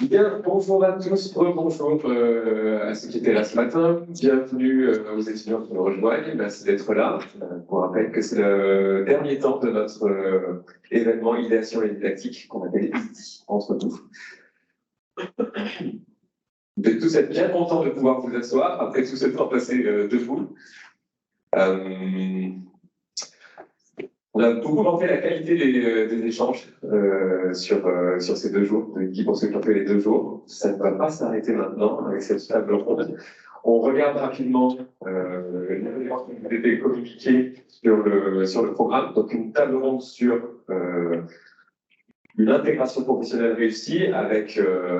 Bien, bonjour à tous, bonjour à ceux qui étaient là ce matin. Bienvenue aux étudiants qui nous rejoignent. Merci d'être là. Je vous rappelle que c'est le dernier temps de notre événement Idéation et Didactique qu'on appelle IDI entre nous. Vous devez tous être bien contents de pouvoir vous asseoir après tout ce temps passé debout. On a beaucoup vanté la qualité des échanges sur ces 2 jours, qui pour ceux qui ont fait les 2 jours. Ça ne va pas s'arrêter maintenant avec cette table ronde. On regarde rapidement les éléments qui ont été communiqués sur le programme. Donc une table ronde sur une intégration professionnelle réussie avec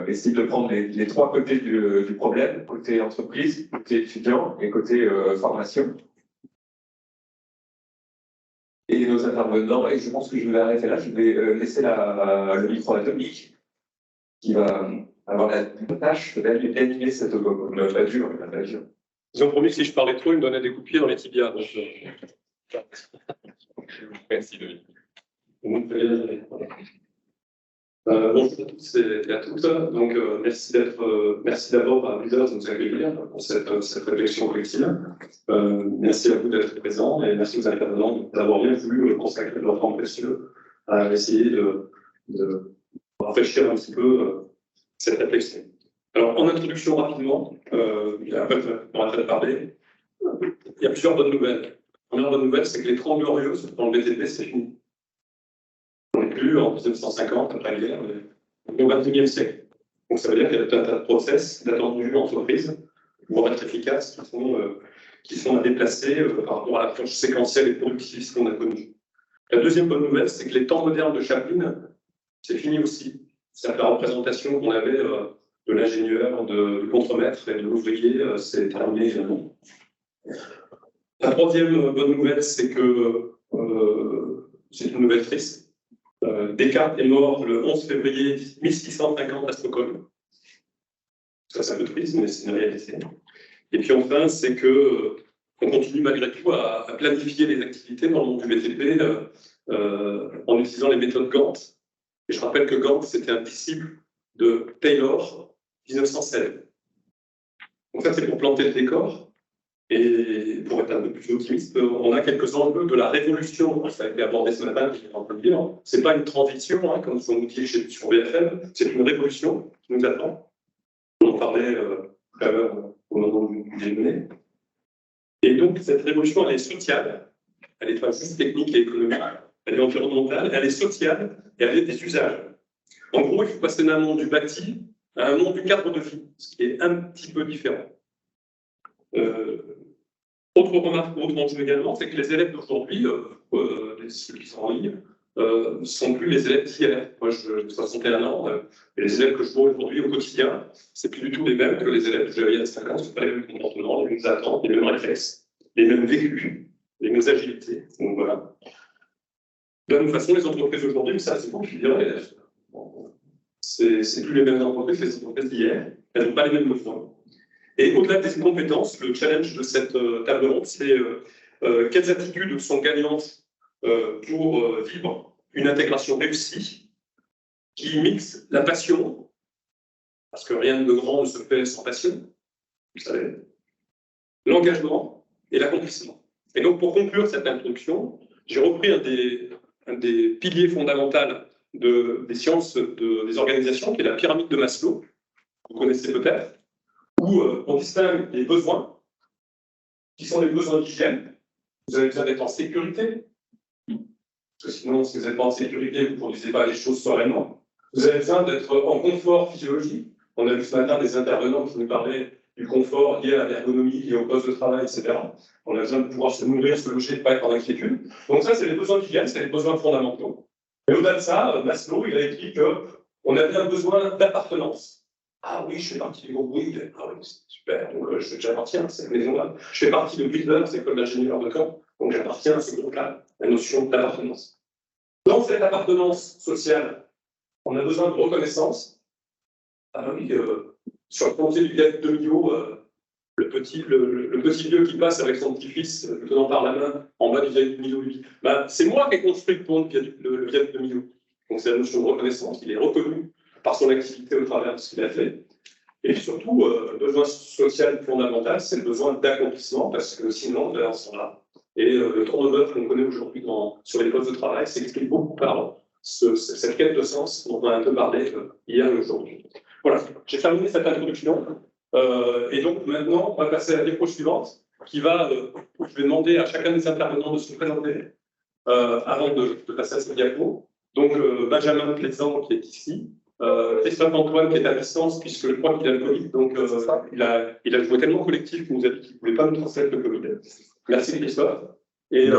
essayer de prendre les 3 côtés du problème, côté entreprise, côté étudiant et côté formation. Et nos intervenants, et je pense que je vais arrêter là, je vais laisser le micro à Dominique, qui va avoir la tâche d'animer cette badure. Ils ont promis que si je parlais trop, ils me donnaient des coups de pied dans les tibias. Donc, merci Dominique. Bonjour à tous et à toutes. Donc, merci d'abord à Leaders de nous accueillir pour cette réflexion collective. Merci à vous d'être présents et merci aux intervenants d'avoir bien voulu consacrer leur temps précieux à essayer de rafraîchir un petit peu cette réflexion. Alors, en introduction rapidement, on va peut-être parler. Il y a plusieurs bonnes nouvelles. La première bonne nouvelle, c'est que les 30 glorieuses dans le BTP, c'est fini. On n'est plus en 1950, après la guerre, mais au XXIe siècle. Donc ça veut dire qu'il y a tout un tas de process d'attendus entreprises pour être efficaces qui sont à déplacer par rapport à l'approche séquentielle et productiviste qu'on a connue. La deuxième bonne nouvelle, c'est que les temps modernes de Chaplin, c'est fini aussi. C'est-à-dire que la représentation qu'on avait de l'ingénieur, du contremaître et de l'ouvrier, c'est terminé également. La troisième bonne nouvelle, c'est que c'est une nouvelle triste. Descartes est mort le 11 février 1650 à Stockholm. Ça peut être triste, mais c'est une réalité. Et puis enfin, c'est que on continue malgré tout à planifier les activités dans le monde du BTP en utilisant les méthodes Gantt. Et je rappelle que Gantt, c'était un disciple de Taylor, 1916. Donc ça, c'est pour planter le décor. Et pour être un peu plus optimiste, on a quelques enjeux de la révolution. Ça a été abordé ce matin, on peut le dire. Ce n'est pas une transition, comme on nous dit sur BFM, c'est une révolution qui nous attend. On en parlait tout à l'heure au moment du déjeuner. Et donc, cette révolution, elle est sociale, elle n'est pas juste technique et économique, elle est environnementale, elle est sociale et elle a des usages. En gros, il faut passer d'un monde du bâti à un monde du cadre de vie, ce qui est un petit peu différent. Autre remarque, autre enjeu également, c'est que les élèves d'aujourd'hui, ceux qui sont en ligne, ne sont plus les élèves d'hier. Moi, j'ai 61 ans, et les élèves que je vois aujourd'hui au quotidien, c'est plus du tout les mêmes que les élèves que j'avais il y a 5 ans. Ce pas les mêmes comportements, les mêmes attentes, les mêmes réflexes, les mêmes vécus, les mêmes agilités. Donc voilà. De la même façon, les entreprises aujourd'hui, mais ça, c'est pour dire, c'est plus les mêmes entreprises que les entreprises d'hier. Elles n'ont pas les mêmes besoins. Et au-delà des compétences, le challenge de cette table ronde, c'est quelles attitudes sont gagnantes pour vivre une intégration réussie qui mixe la passion, parce que rien de grand ne se fait sans passion, vous savez, l'engagement et l'accomplissement. Et donc, pour conclure cette introduction, j'ai repris un des piliers fondamentaux des sciences des organisations, qui est la pyramide de Maslow, vous connaissez peut-être, où on distingue les besoins, qui sont les besoins d'hygiène. Vous avez besoin d'être en sécurité, parce que sinon, si vous n'êtes pas en sécurité, vous ne produisez pas les choses sereinement. Vous avez besoin d'être en confort physiologique. On a vu ce matin des intervenants qui nous parlaient du confort lié à l'ergonomie, lié au poste de travail, etc. On a besoin de pouvoir se nourrir, se loger, de ne pas être en inquiétude. Donc ça, c'est les besoins d'hygiène, c'est les besoins fondamentaux. Et au-delà de ça, Maslow, il a écrit qu'on avait un besoin d'appartenance. Ah oui, je fais partie du groupe Bouygues. Ah oui, c'est super. Donc j'appartiens à cette maison-là. Je fais partie de Builder, c'est l'école d'ingénieur de Caen. Donc j'appartiens à ce groupe-là. La notion d'appartenance. Dans cette appartenance sociale, on a besoin de reconnaissance. Ah oui, sur le pontier du village de Millau, le petit vieux qui passe avec son petit-fils, le tenant par la main, en bas du village de Millau, lui. Ben, c'est moi qui ai construit le pont, le village de Millau. Donc c'est la notion de reconnaissance, il est reconnu par son activité au travers de ce qu'il a fait. Et puis surtout, le besoin social fondamental, c'est le besoin d'accomplissement, parce que sinon, on s'en va. Et le turnover qu'on connaît aujourd'hui sur les postes de travail s'explique beaucoup par cette quête de sens dont on a un peu parlé hier et aujourd'hui. Voilà, j'ai terminé cette introduction. Et donc maintenant, on va passer à la diapo suivante, je vais demander à chacun des intervenants de se présenter avant de passer à cette diapo. Donc Benjamin Plaisant qui est ici, Christophe Antoine qui est à distance, puisque je crois qu'il a le Covid, donc il a joué tellement collectif qu'il nous a dit qu'il ne voulait pas nous transmettre le Covid. Merci Christophe. Et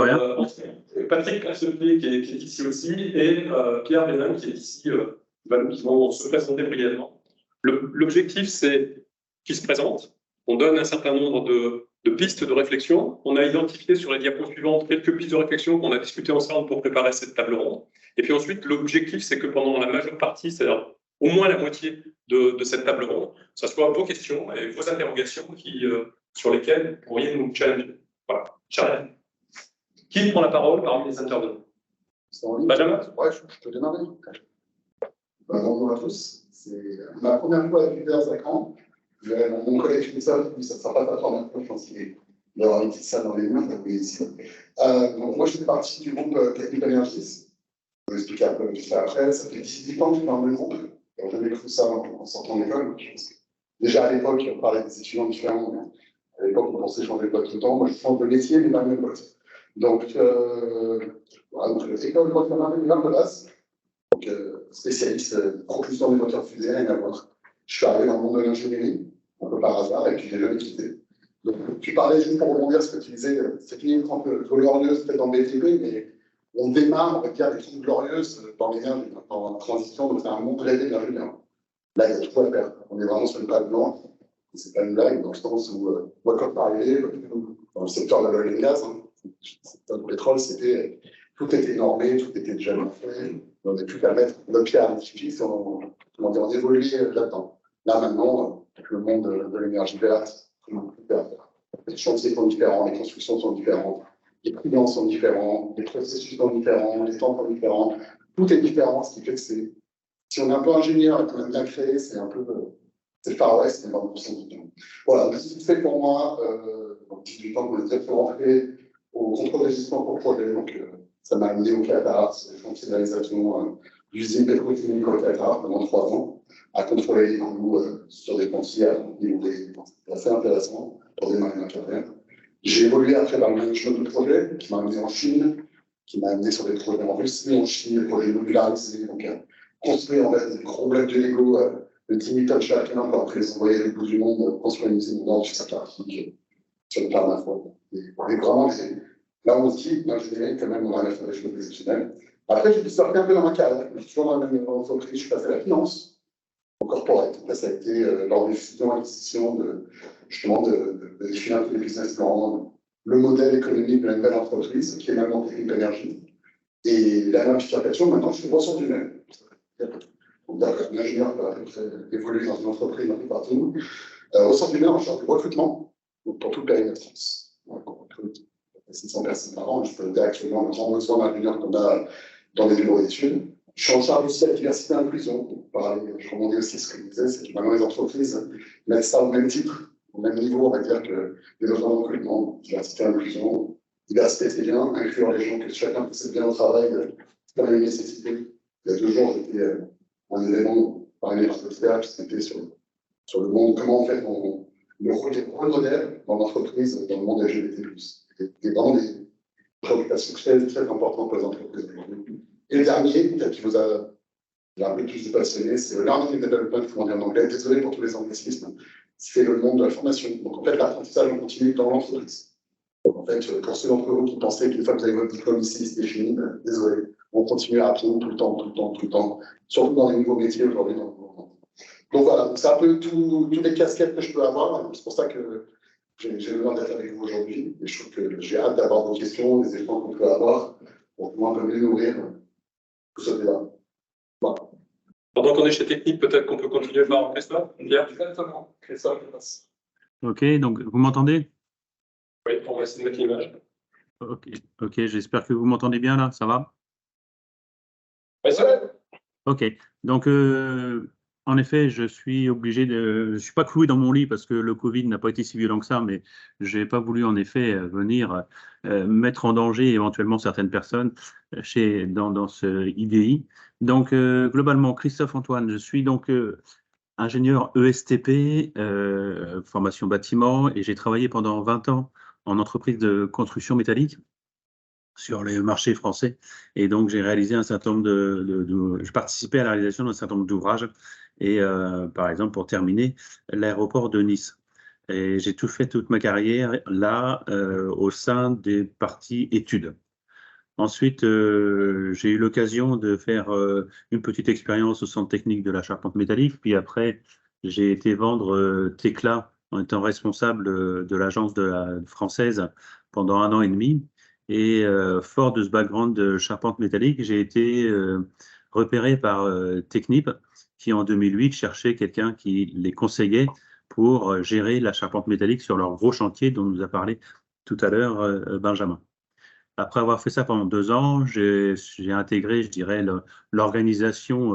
Patrick Cassepé qui est ici aussi, et Pierre Bénin qui est ici, qui vont se présenter brièvement. L'objectif, c'est qu'ils se présentent, on donne un certain nombre de pistes de réflexion. On a identifié sur les diapos suivantes quelques pistes de réflexion qu'on a discutées ensemble pour préparer cette table ronde. Et puis ensuite, l'objectif, c'est que pendant la majeure partie, c'est-à-dire au moins la moitié de cette table ronde, ce soit vos questions et vos interrogations sur lesquelles vous pourriez nous challenger. Voilà, challenge. Qui prend la parole parmi les intervenants? Benjamin? Ouais, je peux démarrer. Bonjour à tous. C'est ma première fois avec Leaders Zacran. Mon collègue Christophe, lui, ça ne sera pas ta première fois, je pense qu'il aura mis ça dans les murs, donc ici. Donc moi, je fais partie du groupe Technical Energies. Je vais expliquer un peu juste après. Ça fait 18 ans que je suis dans le groupe. J'avais cru ça en sortant d'école. Déjà à l'époque, on parlait des étudiants différents. À l'époque, on pensait changer de poste tout le temps. Moi, je change de métier, mais pas le même poste. Donc, voilà, donc l'école de Marc-Nicolas, spécialiste propulsion des moteurs fusées, rien à voir. Je suis arrivé dans le monde de l'ingénierie, un peu par hasard, et puis j'ai jamais quitté. Donc, tu parlais, juste pour rebondir ce que tu disais, c'est une époque glorieuse peut-être dans le BTP, mais on démarre, on va dire, des trucs glorieuses dans l'énergie, dans la transition, donc c'est un monde rêvé de l'ingénieur. Là, il y a tout à faire. On est vraiment sur une page blanche, c'est pas une blague, dans le sens où, moi, quand je arrivé, dans le secteur de l'oil and gas, le secteur du pétrole, tout était normé, tout était déjà fait. On n'a plus qu'à mettre notre pied à l'édifice, on évolue là-dedans. Là, maintenant, le monde de l'énergie verte, les chantiers sont différents, les constructions sont différentes, les clients sont différents, les processus sont différents, les temps sont différents. Tout est différent, ce qui fait que si on est un peu ingénieur et qu'on a bien créé, c'est un peu c'est le Far West, mais 20% du temps. Voilà, ce qui fait pour moi, dans 18 ans, qu'on est très rentré au contrôle de gestion pour projet, donc ça m'a amené au Qatar, c'est les chantiers de réalisation d'usines pétrochimiques au Qatar pendant 3 ans, à contrôler les coûts sur des chantiers à c'est assez intéressant pour démarrer ma carrière. J'ai évolué après dans le management de projet, qui m'a amené en Chine, qui m'a amené sur des projets en Russie, en Chine, des projets modularisés, donc construire en fait des gros blocs de Lego de 10 000 tonnes chacun pour après les envoyer à l'autre bout du monde, construire une usine au nord du cercle arctique sur le permafroid. On est vraiment là on se dit, l'ingénierie, quand même, on va faire des choses exceptionnelles. Après, j'ai pu sortir un peu dans ma carrière. Je suis toujours dans la même entreprise, je suis passé à la finance, au corporate. Là, ça a été lors des fusions-acquisitions justement de définir un peu les business plans, le modèle économique de la nouvelle entreprise, qui est maintenant Technical Energy. Et la notification, maintenant, je suis ressources humaines. Donc, un ingénieur peut à peu près évoluer dans une entreprise un peu partout. Au centre humain, en charge du recrutement, donc pour tout le périmètre France. Donc, on recrute 600 personnes par an. Je peux dire actuellement le grand besoin d'ingénieurs qu'on a dans les bureaux d'études. Je suis en charge aussi de la diversité et l'inclusion. Pareil, je rebondis aussi ce que je disais, c'est que maintenant les entreprises mettent ça au même titre, au même niveau, on va dire, que les besoins de recrutement, diversité et inclusion. Diversité, c'est bien, inclure les gens, que chacun puisse bien au travail, c'est quand même une nécessité. Il y a 2 jours, j'étais un élément parmi les partenaires, c'était sur le monde, comment en fait le rôle modèle dans l'entreprise, dans le monde LGBT+. C'est vraiment des préoccupations très, très importantes pour les entreprises. Et le dernier, peut-être qui vous a un peu plus passionné, c'est le Learning and Development, comment dire en anglais. Désolé pour tous les anglicismes. C'est le monde de la formation. Donc en fait, l'apprentissage en continu dans l'entreprise. Donc en fait, pour ceux d'entre vous qui pensaient qu'une fois que vous avez votre diplôme ici, c'était fini, désolé. On continue à apprendre tout le temps, surtout dans les nouveaux métiers aujourd'hui. Donc voilà, c'est un peu toutes les casquettes que je peux avoir. C'est pour ça que j'ai l'honneur d'être avec vous aujourd'hui. Et je trouve que j'ai hâte d'avoir vos questions, les échanges qu'on peut avoir, pour pouvoir un peu mieux nourrir tout ce débat. Voilà. Pendant qu'on est chez Technique, peut-être qu'on peut continuer par Christophe. Pierre. Exactement. Christophe, je passe. Ok, donc vous m'entendez? Oui, on va essayer de mettre l'image. Ok, j'espère que vous m'entendez bien là, ça va? Oui, c'est vrai. Ok. Donc, en effet, je suis obligé de. Je suis pas cloué dans mon lit parce que le Covid n'a pas été si violent que ça, mais j'ai pas voulu en effet venir mettre en danger éventuellement certaines personnes dans ce IDI. Donc, globalement, Christophe Antoine, je suis donc ingénieur ESTP, formation bâtiment, et j'ai travaillé pendant 20 ans en entreprise de construction métallique sur les marchés français. Et donc, j'ai réalisé un certain nombre je participais à la réalisation d'un certain nombre d'ouvrages. Et par exemple, pour terminer, l'aéroport de Nice. Et j'ai tout fait toute ma carrière là, au sein des parties études. Ensuite, j'ai eu l'occasion de faire une petite expérience au centre technique de la charpente métallique. Puis après, j'ai été vendre Tecla en étant responsable de l'agence française pendant 1 an et demi. Et fort de ce background de charpente métallique, j'ai été repéré par Technip, qui en 2008 cherchait quelqu'un qui les conseillait pour gérer la charpente métallique sur leur gros chantier dont nous a parlé tout à l'heure Benjamin. Après avoir fait ça pendant 2 ans, j'ai intégré, je dirais, l'organisation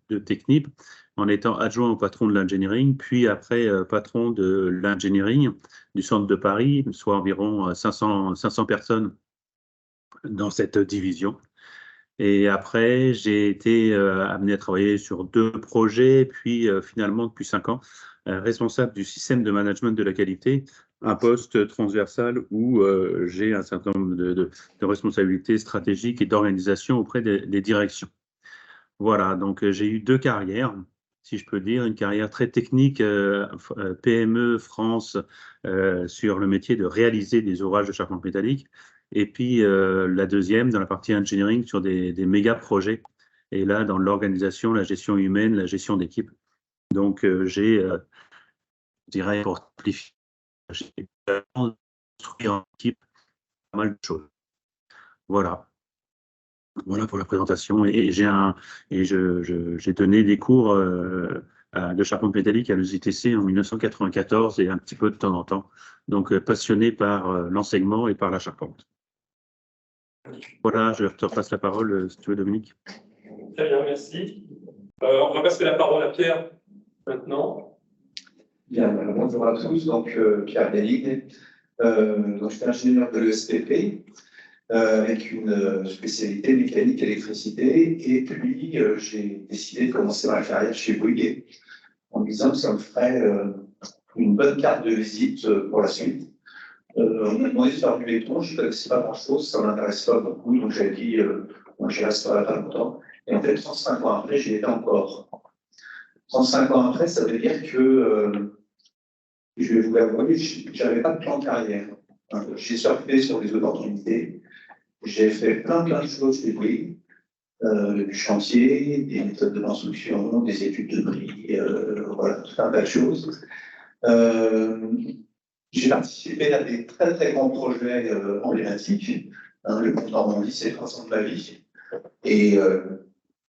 de Technip en étant adjoint au patron de l'engineering, puis après patron de l'engineering du centre de Paris, soit environ 500 personnes dans cette division. Et après, j'ai été amené à travailler sur 2 projets, puis finalement, depuis 5 ans, responsable du système de management de la qualité, un poste transversal où j'ai un certain nombre de responsabilités stratégiques et d'organisation auprès des directions. Voilà, donc j'ai eu 2 carrières, si je peux dire, une carrière très technique, PME France, sur le métier de réaliser des ouvrages de charpente métallique, et puis la deuxième dans la partie engineering sur des méga projets, et là dans l'organisation, la gestion humaine, la gestion d'équipe. Donc j'ai, je dirais, pour simplifier, j'ai construit en équipe pas mal de choses. Voilà. Voilà pour la présentation. Et j'ai donné des cours de charpente métallique à l'ESITC en 1994 et un petit peu de temps en temps. Donc, passionné par l'enseignement et par la charpente. Voilà, je te repasse la parole, si tu veux, Dominique. Très bien, merci. On va passer la parole à Pierre maintenant. Bien, bonjour à tous. Donc, Pierre Béligue. Donc, je suis ingénieur de l'ESTP. Avec une spécialité mécanique électricité. Et puis, j'ai décidé de commencer ma carrière chez Bouygues en me disant que ça me ferait une bonne carte de visite pour la suite. On m'a demandé de faire du béton, je ne connaissais pas grand-chose, ça ne m'intéresse pas beaucoup, donc j'ai dit, j'y resterai pas longtemps. Et en fait, 35 ans après, j'y étais encore. 35 ans après, ça veut dire que, je vais vous l'avouer, je n'avais pas de plan de carrière. J'ai surfé sur les opportunités. J'ai fait plein de choses chez Bouygues, du chantier, des méthodes de construction, des études de prix, voilà, tout un tas de choses. J'ai participé à des très très grands projets emblématiques. Le Pont Normandie, c'est 3 ans de ma vie. Et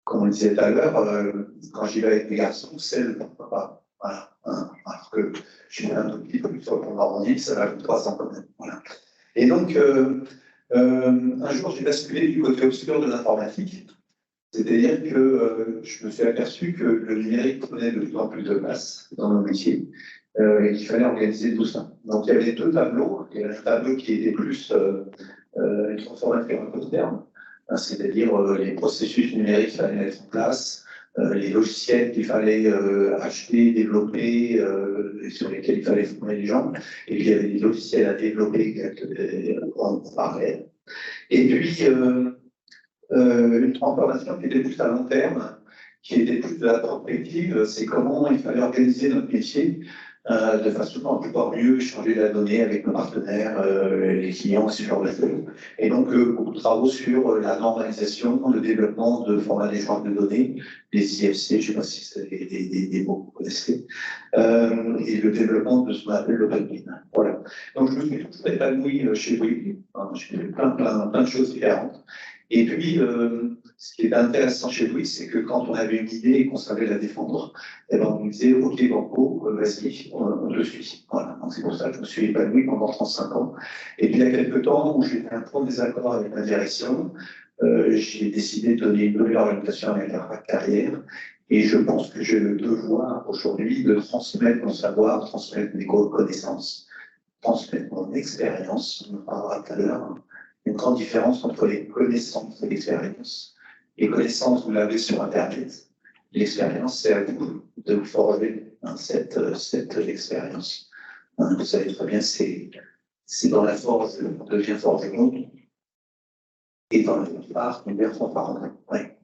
comme on le disait tout à l'heure, quand j'y vais avec mes garçons, c'est le papa. Voilà. Alors que je suis un tout petit peu sur le Pont Normandie, ça va 3 ans quand même. Voilà. Et donc, un jour, j'ai basculé du côté obscur de l'informatique, c'est-à-dire que je me suis aperçu que le numérique prenait de plus en plus de place dans nos métiers et qu'il fallait organiser tout ça. Donc, il y avait 2 tableaux. Il y avait un tableau qui était plus une transformation à court terme, c'est-à-dire les processus numériques qu'il fallait mettre en place, les logiciels qu'il fallait acheter, développer, et sur lesquels il fallait former les gens. Et puis, il y avait des logiciels à développer en parallèle. Et puis, une transformation qui était plus à long terme, qui était plus de la perspective, c'est comment il fallait organiser notre métier de façon à pouvoir mieux échanger la donnée avec nos partenaires, les clients, ce genre de choses. Et donc, beaucoup de travaux sur la normalisation, le développement de formats d'échange de données, les IFC, je ne sais pas si c'est des mots que vous connaissez, et le développement de ce qu'on appelle l'open. Voilà. Donc, je me suis toujours épanoui chez Bouygues. J'ai fait plein de choses différentes. Et puis, ce qui est intéressant chez Bouygues, c'est que quand on avait une idée et qu'on savait la défendre, eh ben, on nous disait, OK, Banco, vas-y, on te suit. Voilà. Donc, c'est pour ça que je me suis épanoui pendant 35 ans. Et puis, il y a quelques temps où j'étais un peu en désaccord avec ma direction, j'ai décidé de donner une nouvelle orientation à ma carrière. Et je pense que j'ai le devoir aujourd'hui de transmettre mon savoir, transmettre mes connaissances, transmettre mon expérience. On en parlera tout à l'heure. Une grande différence entre les connaissances et l'expérience. Les connaissances, vous l'avez sur Internet. L'expérience, c'est à vous de vous forger cette expérience. Vous savez très bien, c'est dans la forge qu'on devient forgeron et dans la part qu'on devient transparent. Ouais.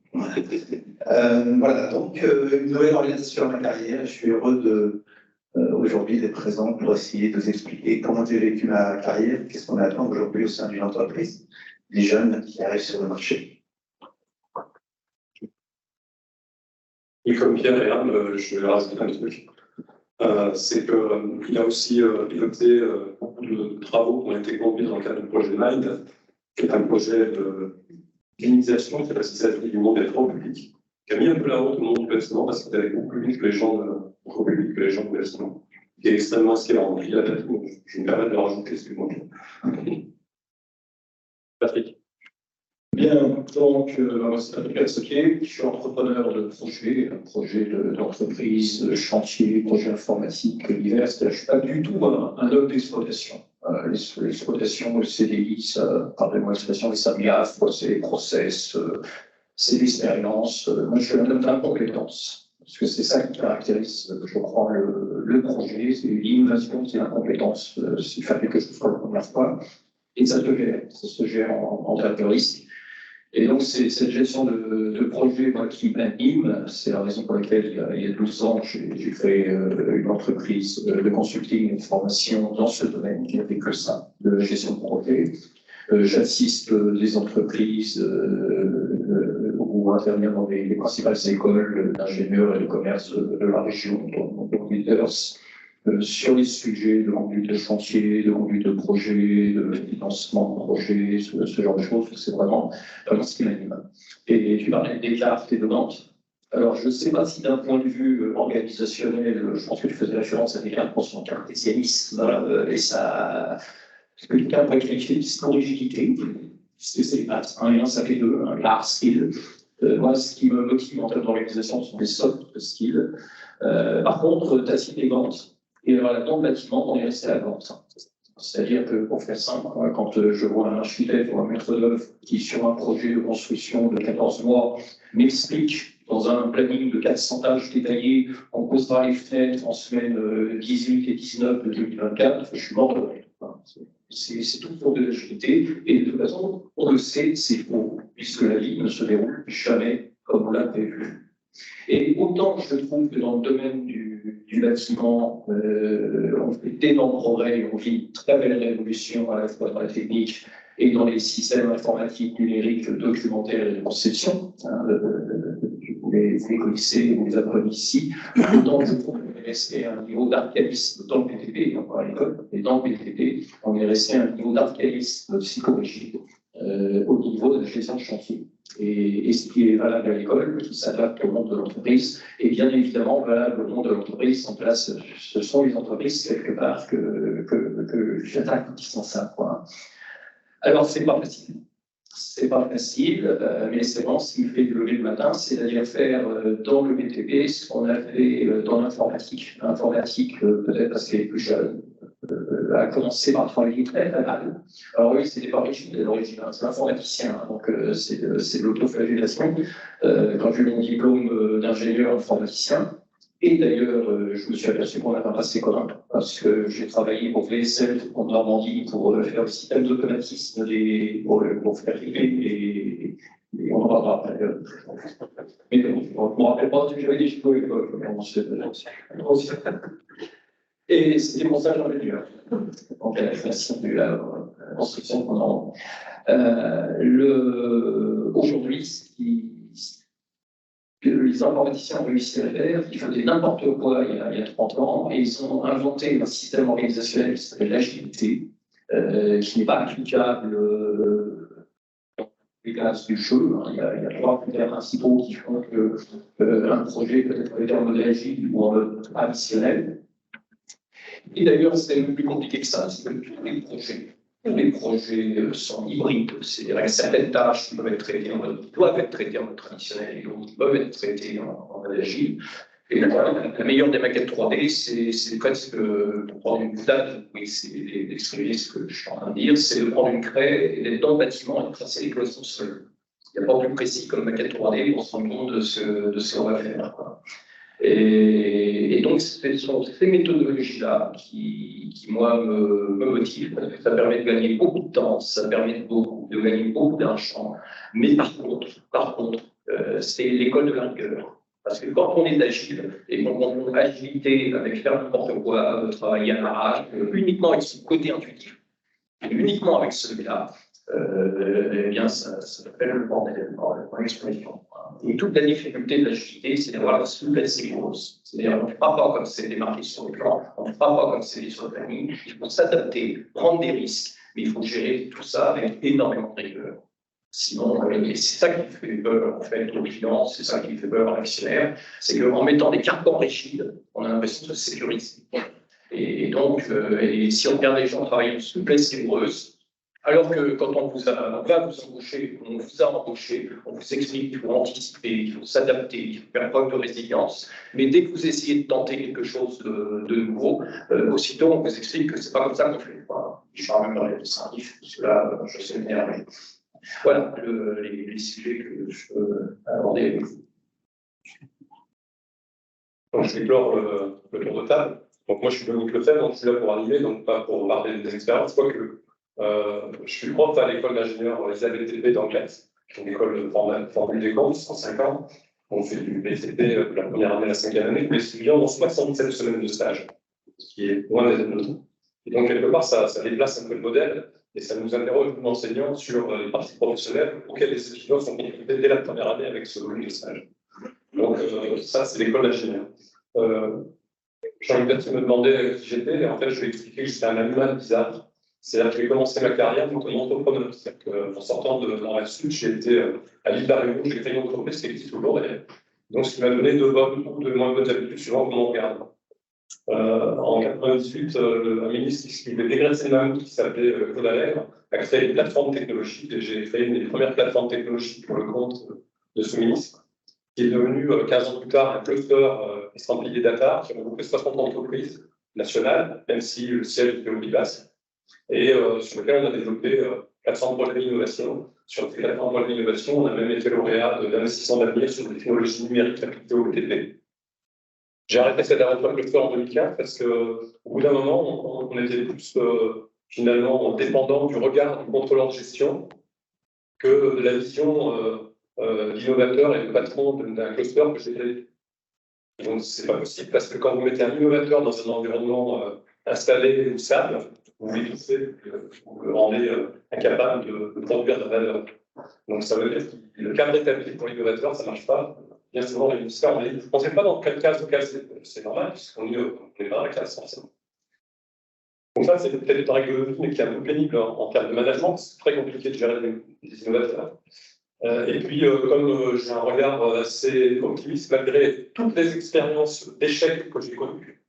Voilà, donc une nouvelle organisation à ma carrière. Je suis heureux aujourd'hui d'être présent pour essayer de vous expliquer comment j'ai vécu ma carrière, qu'est-ce qu'on attend aujourd'hui au sein d'une entreprise, des jeunes qui arrivent sur le marché. Et comme Pierre et Anne, je vais rajouter un truc. C'est qu'il a aussi piloté beaucoup de travaux qui ont été conduits dans le cadre du projet MIND, qui est un projet d'initiation qui a passé du monde des travaux publics, qui a mis un peu la route au monde du bâtiment parce qu'il allait beaucoup plus vite que les gens du bâtiment, qui est extrêmement scalant. Il a fait, je me permets de le rajouter, excuse-moi. Patrick. Bien, donc, moi c'est Patrick Atsoquier, je suis entrepreneur de projet d'entreprise, de chantier, projet informatique divers. Je ne suis pas du tout un homme d'exploitation. L'exploitation, le CDI, pardonnez-moi l'expression, mais ça gaffe, c'est les process, c'est l'expérience. Moi, je suis un homme d'incompétence. Parce que c'est ça qui caractérise, je crois, le projet, c'est l'innovation, c'est l'incompétence. S'il fallait que je fasse la première fois, et ça se gère en termes de risque. Et donc, c'est cette gestion de projet qui m'anime. C'est la raison pour laquelle, il y a 12 ans, j'ai créé une entreprise de consulting et de formation dans ce domaine qui n'a fait que ça, de la gestion de projet. J'assiste des entreprises ou intervenir dans les principales écoles d'ingénieurs et de commerce de la région, dont Leaders, sur les sujets de conduite de chantier, de conduite de projet, de financement de projet, ce genre de choses, c'est vraiment ce qui m'anime. Et tu parlais des cartes et de Nantes. Alors, je ne sais pas si d'un point de vue organisationnel, je pense que tu faisais référence à des cartes pour son cartésianisme, et ça, quelqu'un pourrait qualifier d'historigidité, puisque c'est pas 1 et 1, ça fait 2, un hard skill. Moi, ce qui me motive en termes d'organisation sont les soft skills. Par contre, tu as cité Nantes. Et alors, dans le bâtiment, on est resté à Nantes. C'est-à-dire que, pour faire simple, quand je vois un architecte ou un maître d'œuvre qui, sur un projet de construction de 14 mois, m'explique dans un planning de 400 pages détaillé, on posera les fenêtres en semaine 18 et 19 de 2024, je suis mort de rire. C'est tout pour de l'agilité. Et de toute façon, on le sait, c'est faux, puisque la vie ne se déroule jamais comme on l'a prévu. Et autant je trouve que dans le domaine du bâtiment, on fait d'énormes progrès, on vit une très belle révolution à la fois dans la technique et dans les systèmes informatiques, numériques, documentaires et de conception. Vous les connaissez, vous les apprenez ici. Autant je trouve qu'on est resté à un niveau d'archaïsme dans le BTP, encore à l'école, et dans le BTP, on est resté à un niveau d'archaïsme psychologique au niveau de la gestion de chantier. Et ce qui est valable à l'école, qui s'adapte au monde de l'entreprise, et bien évidemment valable au monde de l'entreprise, en place, ce sont les entreprises quelque part que j'attaque qui sont ça, quoi. Alors, c'est pas facile. C'est pas facile, mais c'est vraiment ce qui me fait lever le matin, c'est-à-dire faire dans le BTP ce qu'on a fait dans l'informatique. L'informatique, peut-être parce qu'elle est plus jeune, a commencé par travailler très mal. Alors oui, c'était pas rigide à l'origine, c'est informaticien, donc c'est de l'autoflagellation. Quand j'ai eu mon diplôme d'ingénieur informaticien, et d'ailleurs, je me suis aperçu qu'on avait un passé commun, parce que j'ai travaillé pour VSL en Normandie pour faire le système d'automatisme pour faire régler et on en parlera après. Mais bon, je ne me rappelle pas, j'avais des chicots à l'époque. Et c'était mon stage ingénieur. Donc, la création de la construction pendant. Aujourd'hui, les informaticiens ont réussi à faire, ils faisaient n'importe quoi il y a 30 ans, et ils ont inventé un système organisationnel qui s'appelle l'agilité, qui n'est pas applicable dans les classes du jeu. Il y a 3 critères principaux qui font qu'un projet peut être fait en mode agile ou en mode traditionnel. Et d'ailleurs, c'est le plus compliqué que ça, c'est que tous les projets tous les projets sont hybrides, c'est-à-dire que certaines tâches qui peuvent être traitées doivent être traitées en mode traditionnel et d'autres qui peuvent être traitées en mode agile. Et la meilleure des maquettes 3D, c'est presque, pour prendre une date, oui, c'est d'exprimer ce que je suis en train de dire, c'est de prendre une craie et d'être dans le bâtiment et de tracer les cloisons seules. Il n'y a pas plus précis comme maquette 3D pour se rendre compte de ce qu'on va faire, quoi. Et donc, ce sont ces méthodologies-là qui, moi, me motivent. Ça permet de gagner beaucoup de temps, ça permet de gagner beaucoup d'argent. Mais par contre, c'est l'école de la rigueur. Parce que quand on est agile, et qu'on confond agilité avec faire n'importe quoi, travailler à l'arrache, uniquement avec son côté intuitif, et uniquement avec celui-là, eh bien, ça s'appelle le bordel, dans l'expression. Et toute la difficulté de l'agilité, c'est d'avoir la souplesse rigoureuse. C'est-à-dire, on ne fera pas comme c'est démarqué sur le plan, on ne fera pas comme c'est dit sur le planning. Il faut s'adapter, prendre des risques, mais il faut gérer tout ça avec énormément de rigueur. Sinon, c'est ça qui fait peur en fait aux clients, c'est ça qui fait peur à l'actionnaire, c'est qu'en mettant des carcans rigides, on a l'impression de se sécuriser. Et donc, si on regarde les gens travailler une souplesse rigoureuse, alors que quand on va vous embaucher, on vous a embauché, on vous explique qu'il faut anticiper, qu'il faut s'adapter, qu'il faut faire preuve de résilience, mais dès que vous essayez de tenter quelque chose de nouveau, aussitôt on vous explique que c'est pas comme ça qu'on fait. Voilà. Je parle même dans les descriptifs, parce que là, je sais m'énerver. Voilà les sujets que je peux aborder avec vous. Donc, je vais clore le tour de table. Donc, moi, je suis Dominique Lefebvre, donc je suis là pour animer, donc pas pour parler des expériences, quoique je suis prof à l'école d'ingénieur Elisabeth Tépé d'Anglaise, qui est une école de formule des comptes, 105 ans. On fait du BTP de la première année à la 5e année, où les étudiants ont 67 semaines de stage, ce qui est loin d'être notre. Et donc, quelque part, ça déplace un peu le modèle, et ça nous interroge, nous, enseignants, sur les parties professionnelles auxquelles les étudiants sont confrontés dès la première année avec ce volume de stage. Donc, ça, c'est l'école d'ingénieur. Jean-Hubert me demandait qui j'étais, et en fait, je lui ai expliqué que j'étais un animal bizarre. C'est-à-dire que j'ai commencé ma carrière comme entrepreneur. C'est-à-dire qu'en sortant de la Sud, j'ai été à l'île d'Arion, j'ai créé une entreprise qui existe toujours. Et donc, ce qui m'a donné de bonnes ou de moins bonnes habitudes suivant comment on regarde. En 1998, un ministre qui avait dégraissé Nam, qui s'appelait Claude Allègre, a créé une plateforme technologique. Et j'ai créé une des premières plateformes technologiques pour le compte de ce ministre, qui est devenu 15 ans plus tard un cluster estampillé data qui a regroupé 60 entreprises nationales, même si le siège était au Libas, et sur lequel on a développé 400 projets d'innovation. Sur ces 400 projets d'innovation, on a même été lauréat d'investissement d'avenir sur des technologies numériques appliquées au BTP. J'ai arrêté cette aventure cluster en 2015 parce qu'au bout d'un moment, on était plus finalement dépendant du regard du contrôleur de gestion que de la vision d'innovateur et de patron d'un cluster que j'ai créé. Donc, c'est pas possible parce que quand vous mettez un innovateur dans un environnement installé ou stable, vous l'étouffez, vous le rendez incapable de produire de la valeur. Donc, ça veut dire que le cadre établi pour l'innovateur, ça ne marche pas. Bien souvent, les ministères, on ne sait pas dans quelle case de caser. C'est normal, puisqu'on n'est pas dans la classe, forcément. Donc, ça, c'est peut-être une règle de vie, mais qui est un peu pénible en termes de management. C'est très compliqué de gérer des innovateurs. Et puis, comme j'ai un regard assez optimiste, malgré toutes les expériences d'échecs que j'ai connues,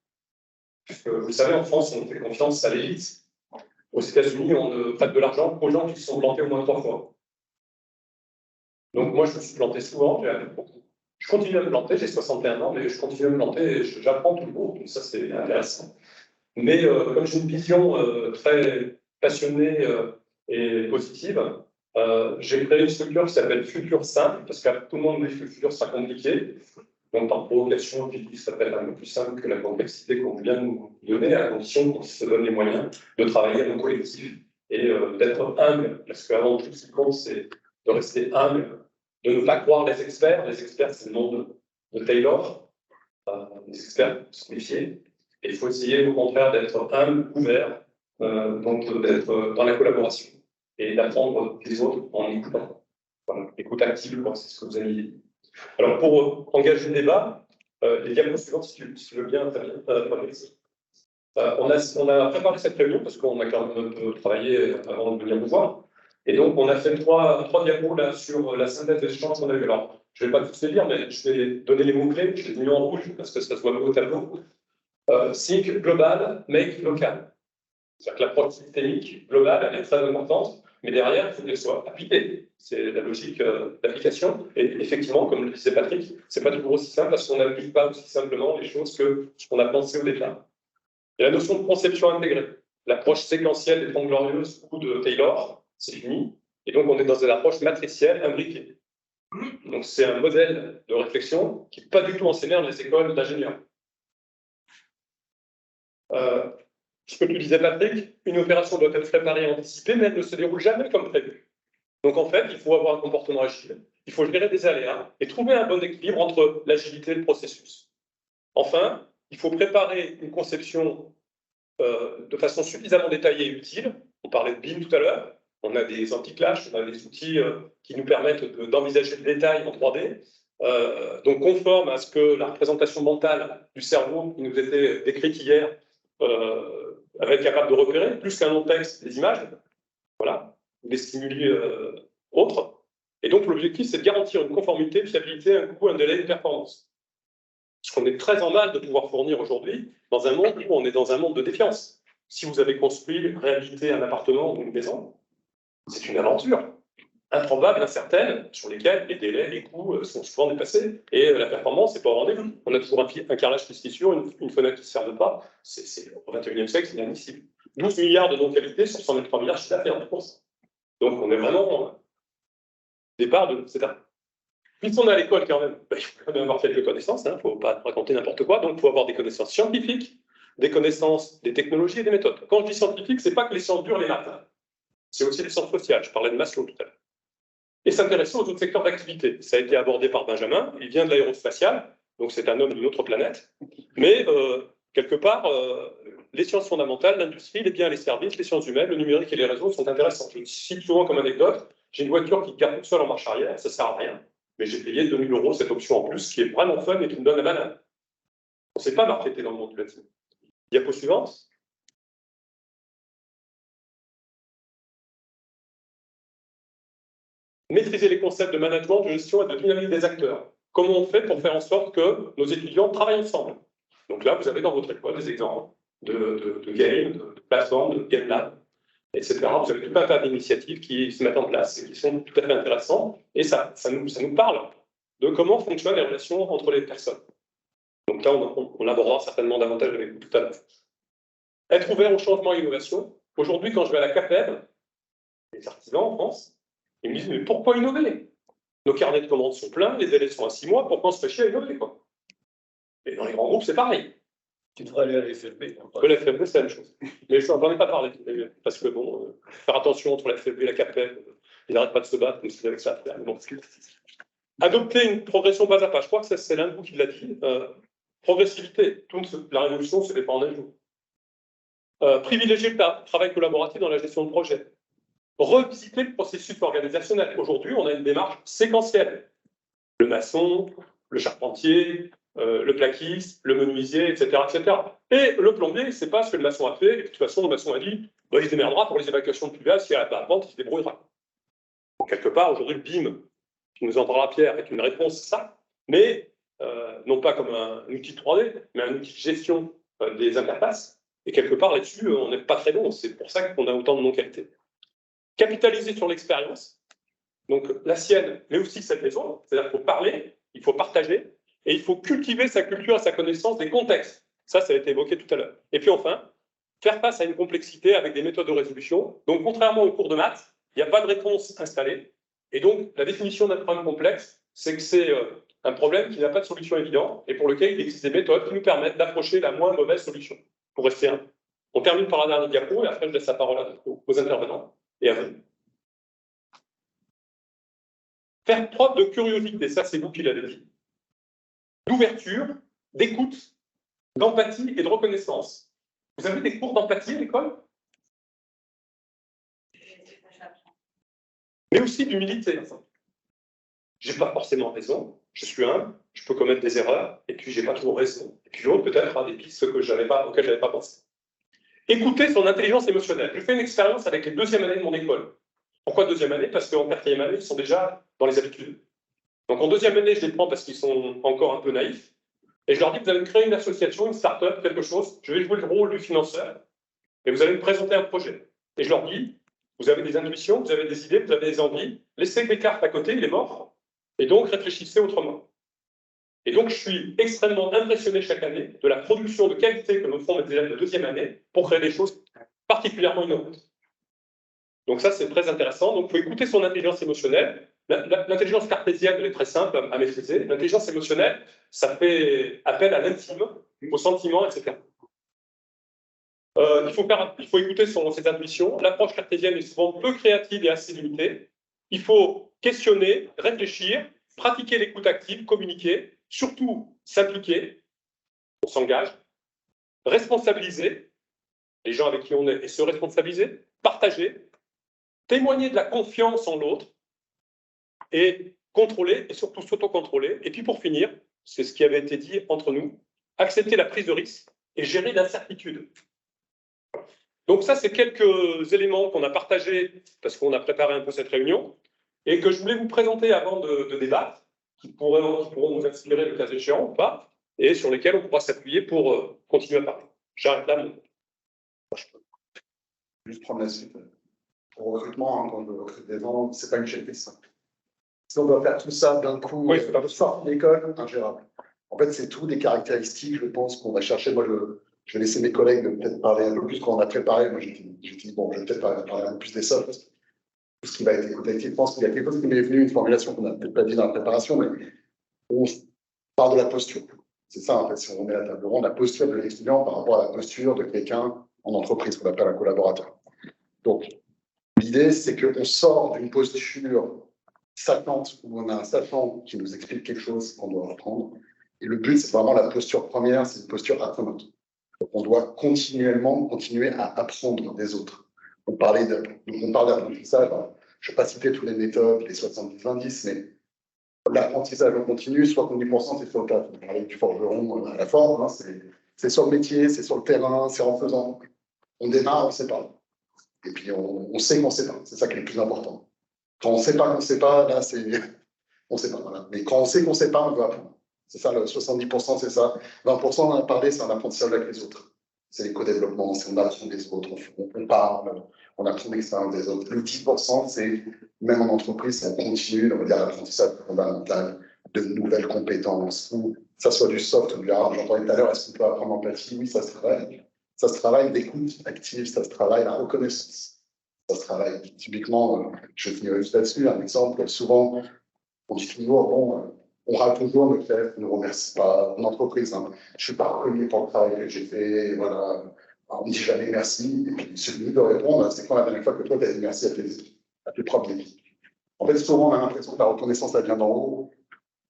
puisque vous le savez, en France, on fait confiance à l'élite. Aux États-Unis, on prête de l'argent aux gens qui se sont plantés au moins 3 fois. Donc, moi, je me suis planté souvent, je continue à me planter, j'ai 61 ans, mais je continue à me planter et j'apprends toujours, donc ça, c'est intéressant. Mais comme j'ai une vision très passionnée et positive, j'ai créé une structure qui s'appelle Futur Simple, parce que tout le monde dit que le futur sera compliqué. Donc, par provocation, je dis que ça peut être un peu plus simple que la complexité qu'on vient nous donner, à la condition qu'on se donne les moyens de travailler en collectif et d'être humble. Parce qu'avant tout, ce qui compte, c'est de rester humble, de ne pas croire les experts. Les experts, c'est le nom de Taylor, les experts qualifiés. Et il faut essayer, au contraire, d'être humble, ouvert, donc d'être dans la collaboration et d'apprendre des autres en écoutant. Voilà, écoute active, c'est ce que vous avez dit. Alors, pour engager le débat, les diapos suivantes, si tu veux bien, Fabrice. On a préparé cette réunion parce qu'on a quand même un peu travaillé avant de venir vous voir. Et donc, on a fait trois diapos là, sur la synthèse des échanges qu'on a eu. Alors, je ne vais pas tous les lire, mais je vais donner les mots-clés. Je les ai mis en rouge parce que ça se voit mieux au tableau. Think global, make local. C'est-à-dire que l'approche systémique, globale, elle est très importante, mais derrière, il faut qu'elle soit appliquée. C'est la logique d'application. Et effectivement, comme le disait Patrick, c'est pas toujours aussi simple parce qu'on n'applique pas aussi simplement les choses que ce qu'on a pensé au départ. Et la notion de conception intégrée, l'approche séquentielle des Trente Glorieuses ou de Taylor, c'est fini. Et donc, on est dans une approche matricielle imbriquée. Donc, c'est un modèle de réflexion qui n'est pas du tout enseigné dans les écoles d'ingénieurs. Ce que tu disais, Patrick, une opération doit être préparée et anticipée, mais elle ne se déroule jamais comme prévu. Donc, en fait, il faut avoir un comportement agile, il faut gérer des aléas et trouver un bon équilibre entre l'agilité et le processus. Enfin, il faut préparer une conception de façon suffisamment détaillée et utile. On parlait de BIM tout à l'heure. On a des anti-clash, on a des outils qui nous permettent d'envisager le détail en 3D. Donc, conforme à ce que la représentation mentale du cerveau qui nous était décrite hier va être capable de repérer, plus qu'un long texte, des images, voilà, des stimuli autres. Et donc, l'objectif, c'est de garantir une conformité, une fiabilité, un coût, un délai, une performance. Ce qu'on est très en mal de pouvoir fournir aujourd'hui dans un monde où on est dans un monde de défiance. Si vous avez construit, réhabilité un appartement ou une maison, c'est une aventure improbable, incertaine, sur lesquelles les délais, les coûts sont souvent dépassés et la performance n'est pas au rendez-vous. On a toujours un carrelage qui se fissure, une fenêtre qui ne se ferme pas. Au XXIe siècle, c'est inadmissible. 12 milliards de non-qualité sur 123 milliards de chiffre d'affaires en France. Donc on est vraiment au départ de cette année. Puisqu'on est à l'école quand même, il faut quand même avoir quelques connaissances, il ne faut pas raconter n'importe quoi, donc il faut avoir des connaissances scientifiques, des connaissances des technologies et des méthodes. Quand je dis scientifique, ce n'est pas que les sciences dures les maths, c'est aussi les sciences sociales, je parlais de Maslow tout à l'heure. Et s'intéresser aux autres secteurs d'activité. Ça a été abordé par Benjamin, il vient de l'aérospatiale, donc c'est un homme d'une autre planète, mais quelque part, les sciences fondamentales, l'industrie, les biens et les services, les sciences humaines, le numérique et les réseaux sont intéressants. Je cite souvent comme anecdote, j'ai une voiture qui garde toute seule en marche arrière, ça ne sert à rien. Mais j'ai payé 2 000 € cette option en plus, qui est vraiment fun et qui me donne la banane. On ne sait pas marketer dans le monde du bâtiment. Diapo suivante. Maîtriser les concepts de management, de gestion et de dynamique des acteurs. Comment on fait pour faire en sorte que nos étudiants travaillent ensemble? Donc là, vous avez dans votre école des exemples de games, de plateformes, de game lab, etc. Vous avez tout un tas d'initiatives qui se mettent en place et qui sont tout à fait intéressantes. Et ça nous parle de comment fonctionnent les relations entre les personnes. Donc là, on abordera certainement davantage avec vous tout à l'heure. Être ouvert au changement et à l'innovation. Aujourd'hui, quand je vais à la CAPEB, les artisans en France, ils me disent, mais pourquoi innover? Nos carnets de commandes sont pleins, les délais sont à 6 mois, pourquoi on se fait chier à innover, quoi? Et dans les grands groupes, c'est pareil. Tu devrais aller à l'FFB. La FFB, c'est la même chose. Mais je n'en ai pas parlé, parce que bon, faire attention entre la FFB et la CAPEB, ils n'arrêtent pas de se battre, comme si avec ça. Bon. Adopter une progression pas à pas. Je crois que c'est l'un de vous qui l'a dit. Progressivité. La révolution, ce n'est pas en un jour. Privilégier le travail collaboratif dans la gestion de projet. Revisiter le processus organisationnel. Aujourd'hui, on a une démarche séquentielle. Le maçon, le charpentier, le plaquiste, le menuisier, etc., etc. Et le plombier, c'est pas ce que le maçon a fait. Et de toute façon, le maçon a dit, bah, il se démerdera pour les évacuations de cuvette, s'il y a la vente, il se débrouillera. Donc, quelque part, aujourd'hui, le BIM, qui nous envoie la pierre, est une réponse à ça, mais non pas comme un outil 3D, mais un outil de gestion des interfaces. Et quelque part, là-dessus, on n'est pas très bon. C'est pour ça qu'on a autant de non-qualité. Capitaliser sur l'expérience, donc la sienne, mais aussi celle des autres. C'est-à-dire qu'il faut parler, il faut partager, et il faut cultiver sa culture et sa connaissance des contextes. Ça a été évoqué tout à l'heure. Et puis enfin, faire face à une complexité avec des méthodes de résolution. Donc, contrairement aux cours de maths, il n'y a pas de réponse installée. Et donc, la définition d'un problème complexe, c'est que c'est un problème qui n'a pas de solution évidente et pour lequel il existe des méthodes qui nous permettent d'approcher la moins mauvaise solution. Pour rester un. On termine par la dernière diapo et après, je laisse la parole aux intervenants et à vous. Faire preuve de curiosité, ça, c'est vous qui l'avez dit. D'ouverture, d'écoute, d'empathie et de reconnaissance. Vous avez des cours d'empathie à l'école? Mais aussi d'humilité. Je n'ai pas forcément raison, je suis humble, je peux commettre des erreurs, et puis je n'ai pas toujours raison. Et puis l'autre peut-être a des pistes auxquelles je n'avais pas pensé. Écouter son intelligence émotionnelle. Je fais une expérience avec les deuxièmes années de mon école. Pourquoi deuxième année? Parce qu'en quatrième année, ils sont déjà dans les habitudes. Donc en deuxième année, je les prends parce qu'ils sont encore un peu naïfs. Et je leur dis, vous allez créer une association, une start-up, quelque chose. Je vais jouer le rôle du financeur. et vous allez me présenter un projet. Et je leur dis, vous avez des intuitions, vous avez des idées, vous avez des envies, laissez Descartes à côté, il est mort, et donc réfléchissez autrement. Et donc, je suis extrêmement impressionné chaque année de la production de qualité que nous font mes élèves de deuxième année pour créer des choses particulièrement innovantes. Donc ça, c'est très intéressant. Donc, il faut écouter son intelligence émotionnelle. L'intelligence cartésienne, elle est très simple à maîtriser. L'intelligence émotionnelle, ça fait appel à l'intime, aux sentiments, etc. Il faut écouter ses intuitions. L'approche cartésienne est souvent peu créative et assez limitée. Il faut questionner, réfléchir, pratiquer l'écoute active, communiquer, surtout s'impliquer, on s'engage, responsabiliser les gens avec qui on est et se responsabiliser, partager, témoigner de la confiance en l'autre et contrôler et surtout s'autocontrôler. Et puis pour finir, c'est ce qui avait été dit entre nous, accepter la prise de risque et gérer l'incertitude. Donc ça, c'est quelques éléments qu'on a partagés parce qu'on a préparé un peu cette réunion et que je voulais vous présenter avant de débattre, qui pourront nous inspirer le cas échéant ou pas, et sur lesquels on pourra s'appuyer pour continuer à parler. J'arrête là. Juste prendre la suite. Pour le recrutement, hein, quand on recrute des gens, c'est pas une checklist. Si on doit faire tout ça d'un coup, oui, c'est pas sortir de l'école, ingérable. En fait, c'est tout des caractéristiques, je pense, qu'on va chercher. Moi, je vais laisser mes collègues peut-être parler un peu plus quand on a préparé. Moi, j'ai dit, bon, je vais peut-être parler un peu plus des softs, tout ce qui va être écouté. Je pense qu'il y a quelque chose qui m'est venu, une formulation qu'on n'a peut-être pas dit dans la préparation, mais on parle de la posture. C'est ça, en fait, si on met à la table ronde, la posture de l'étudiant par rapport à la posture de quelqu'un en entreprise, qu'on appelle un collaborateur. Donc, l'idée, c'est qu'on sort d'une posture sachante, où on a un sachant qui nous explique quelque chose qu'on doit apprendre. Et le but, c'est vraiment la posture première, c'est une posture apprenante. Donc, on doit continuer à apprendre des autres. On parle d'apprentissage. Je ne vais pas citer toutes les méthodes, les 70-20, mais l'apprentissage en continu, 70%, c'est sur le tas. On parlait du forgeron à la forme, hein, c'est sur le métier, c'est sur le terrain, c'est en faisant. On démarre, on ne sait pas. Et puis, on sait qu'on ne sait pas. C'est ça qui est le plus important. Quand on ne sait pas qu'on ne sait pas, là, on ne sait pas. Voilà. Mais quand on sait qu'on ne sait pas, on veut apprendre. C'est ça, le 70%, c'est ça. 20%, on en a parlé, c'est un apprentissage avec les autres. C'est l'éco-développement, c'est on apprend des autres, on parle, on apprend l'expérience des autres. Le 10%, c'est, même en entreprise, on continue, on va dire, l'apprentissage fondamental de nouvelles compétences, ou ça soit du soft ou du hard. J'entendais tout à l'heure, est-ce qu'on peut apprendre l'empathie? Oui, ça se travaille. Ça se travaille d'écoute active, ça se travaille la reconnaissance. Ça se travaille. Typiquement, je finirai juste là-dessus, un exemple, souvent, on dit toujours, bon, on râle toujours, le chef ne nous remercie pas, en entreprise, hein, je ne suis pas reconnu pour le travail que j'ai fait, voilà, on ne dit jamais merci, et puis celui de répondre, c'est quand la dernière fois que toi, tu as dit merci à tes propres équipes. En fait, souvent, on a l'impression que la reconnaissance, elle vient d'en haut.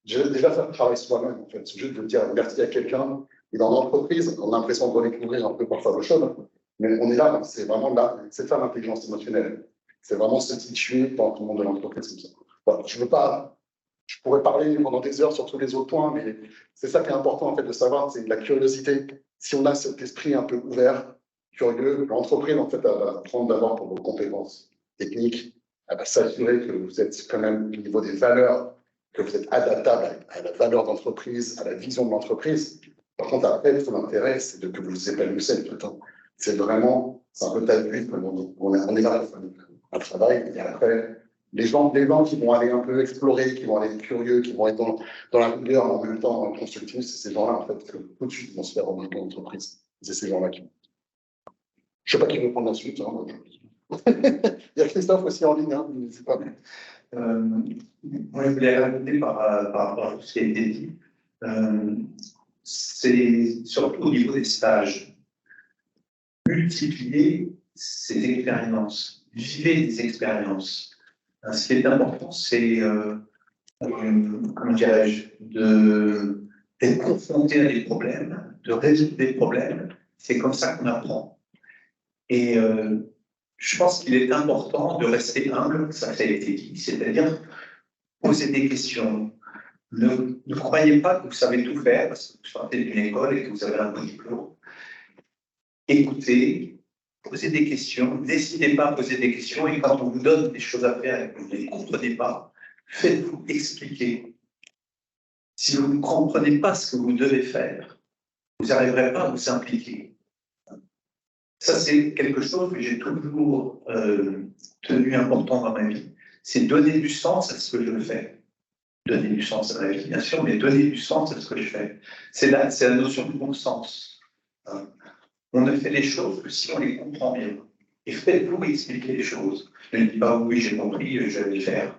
Déjà faire le travail soi-même, en fait, c'est juste de dire merci à quelqu'un. Et dans l'entreprise, on a l'impression de redécouvrir un peu parfois le choses, mais on est là, c'est vraiment là, c'est ça l'intelligence émotionnelle. C'est vraiment se situer dans tout le monde de l'entreprise. Voilà, je pourrais parler pendant des heures sur tous les autres points, mais c'est ça qui est important en fait de savoir, c'est la curiosité. Si on a cet esprit un peu ouvert, curieux, l'entreprise en fait elle va prendre d'abord pour vos compétences techniques, elle va s'assurer que vous êtes quand même au niveau des valeurs, que vous êtes adaptable à la valeur d'entreprise, à la vision de l'entreprise. Par contre, après, son intérêt, c'est que vous vous épanouissez tout le temps. C'est vraiment, c'est un peu talbué, on est là pour faire un travail, et après, les gens qui vont aller un peu explorer, qui vont aller être curieux, qui vont être dans la rigueur, mais en même temps dans le constructif, c'est ces gens-là, en fait, que tout de suite vont se faire remarquer dans l'entreprise. C'est ces gens-là qui. Je ne sais pas qui veut prendre la suite. Hein. Il y a Christophe aussi en ligne, hein, mais c'est pas bien. Moi, je voulais rajouter par rapport à tout ce qui a été dit. C'est surtout au niveau des stages. Multiplier ces expériences, vivez des expériences. Ce qui est important, c'est, comment dirais-je, d'être confronté à des problèmes, de résoudre des problèmes. C'est comme ça qu'on apprend. Et je pense qu'il est important de rester humble, ça a été dit, c'est-à-dire poser des questions. Ne croyez pas que vous savez tout faire, parce que vous sortez d'une école et que vous avez un bon diplôme. Écoutez, posez des questions, n'hésitez pas à poser des questions, et quand on vous donne des choses à faire et que vous ne les comprenez pas, faites-vous expliquer. Si vous ne comprenez pas ce que vous devez faire, vous n'arriverez pas à vous impliquer. Ça, c'est quelque chose que j'ai toujours tenu important dans ma vie. C'est donner du sens à ce que je fais. Donner du sens à ma vie, bien sûr, mais donner du sens à ce que je fais. C'est la notion de bon sens. Hein. On ne fait les choses que si on les comprend bien. Et faites-vous expliquer les choses. Je ne dis pas oui, j'ai compris, je vais le faire.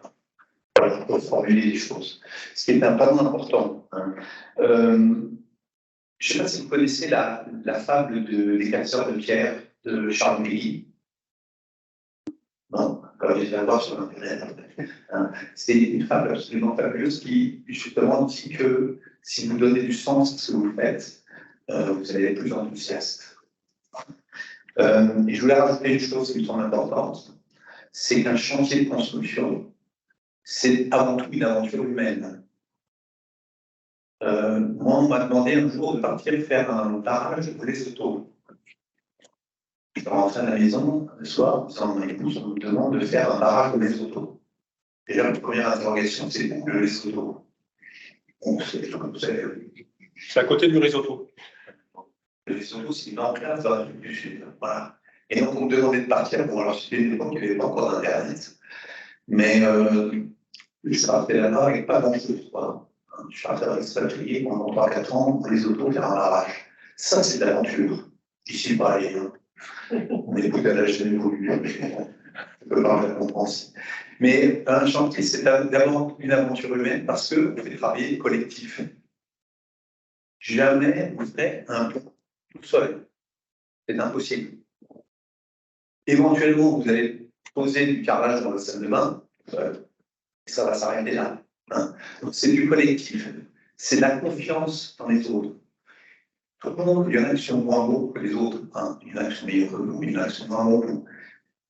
Voilà, pour formuler les choses. Ce qui est un pas important. Hein. Je ne sais pas si vous connaissez la fable des casseurs de pierre de Charles Mély. Non, quand je vais voir sur Internet. Hein. C'est une fable absolument fabuleuse qui, justement, dit que si vous donnez du sens à ce que vous faites, vous allez être plus enthousiaste. Et je voulais rajouter une chose qui me semble importante, c'est qu'un chantier de construction, c'est avant tout une aventure humaine. Moi, on m'a demandé un jour de partir faire un barrage pour les autos. Je rentre à la maison le soir, en disant à ma épouse, on me demande de faire un barrage pour les autos. Déjà, la première interrogation, c'est les autos. Bon, c'est tout comme ça. C'est à côté du risotto. Les autos, c'est une enclave dans l'Afrique du Sud. Voilà. Et donc, on me demandait de partir. Bon, alors, c'était une époque où il n'y avait pas encore d'Internet. Mais je partais là-bas avec pas grand-chose. Je partais avec expatrié pendant 3-4 ans pour les autos faire un barrage. Ça, c'est de l'aventure. Ici, pareil. Hein. On est plus à la chaîne évolue. Je peux pas la comprendre. Mais un chantier, c'est d'abord une aventure humaine parce qu'on fait travailler collectif. Jamais vous ferez un pont tout seul. C'est impossible. Éventuellement, vous allez poser du carrelage dans la salle de bain, et ça va s'arrêter là. Hein. Donc, c'est du collectif. C'est de la confiance dans les autres. Tout le monde, il y en a qui sont moins beaux que les autres. Hein. Il y en a qui sont meilleurs que nous, il y en a qui sont moins beaux que nous.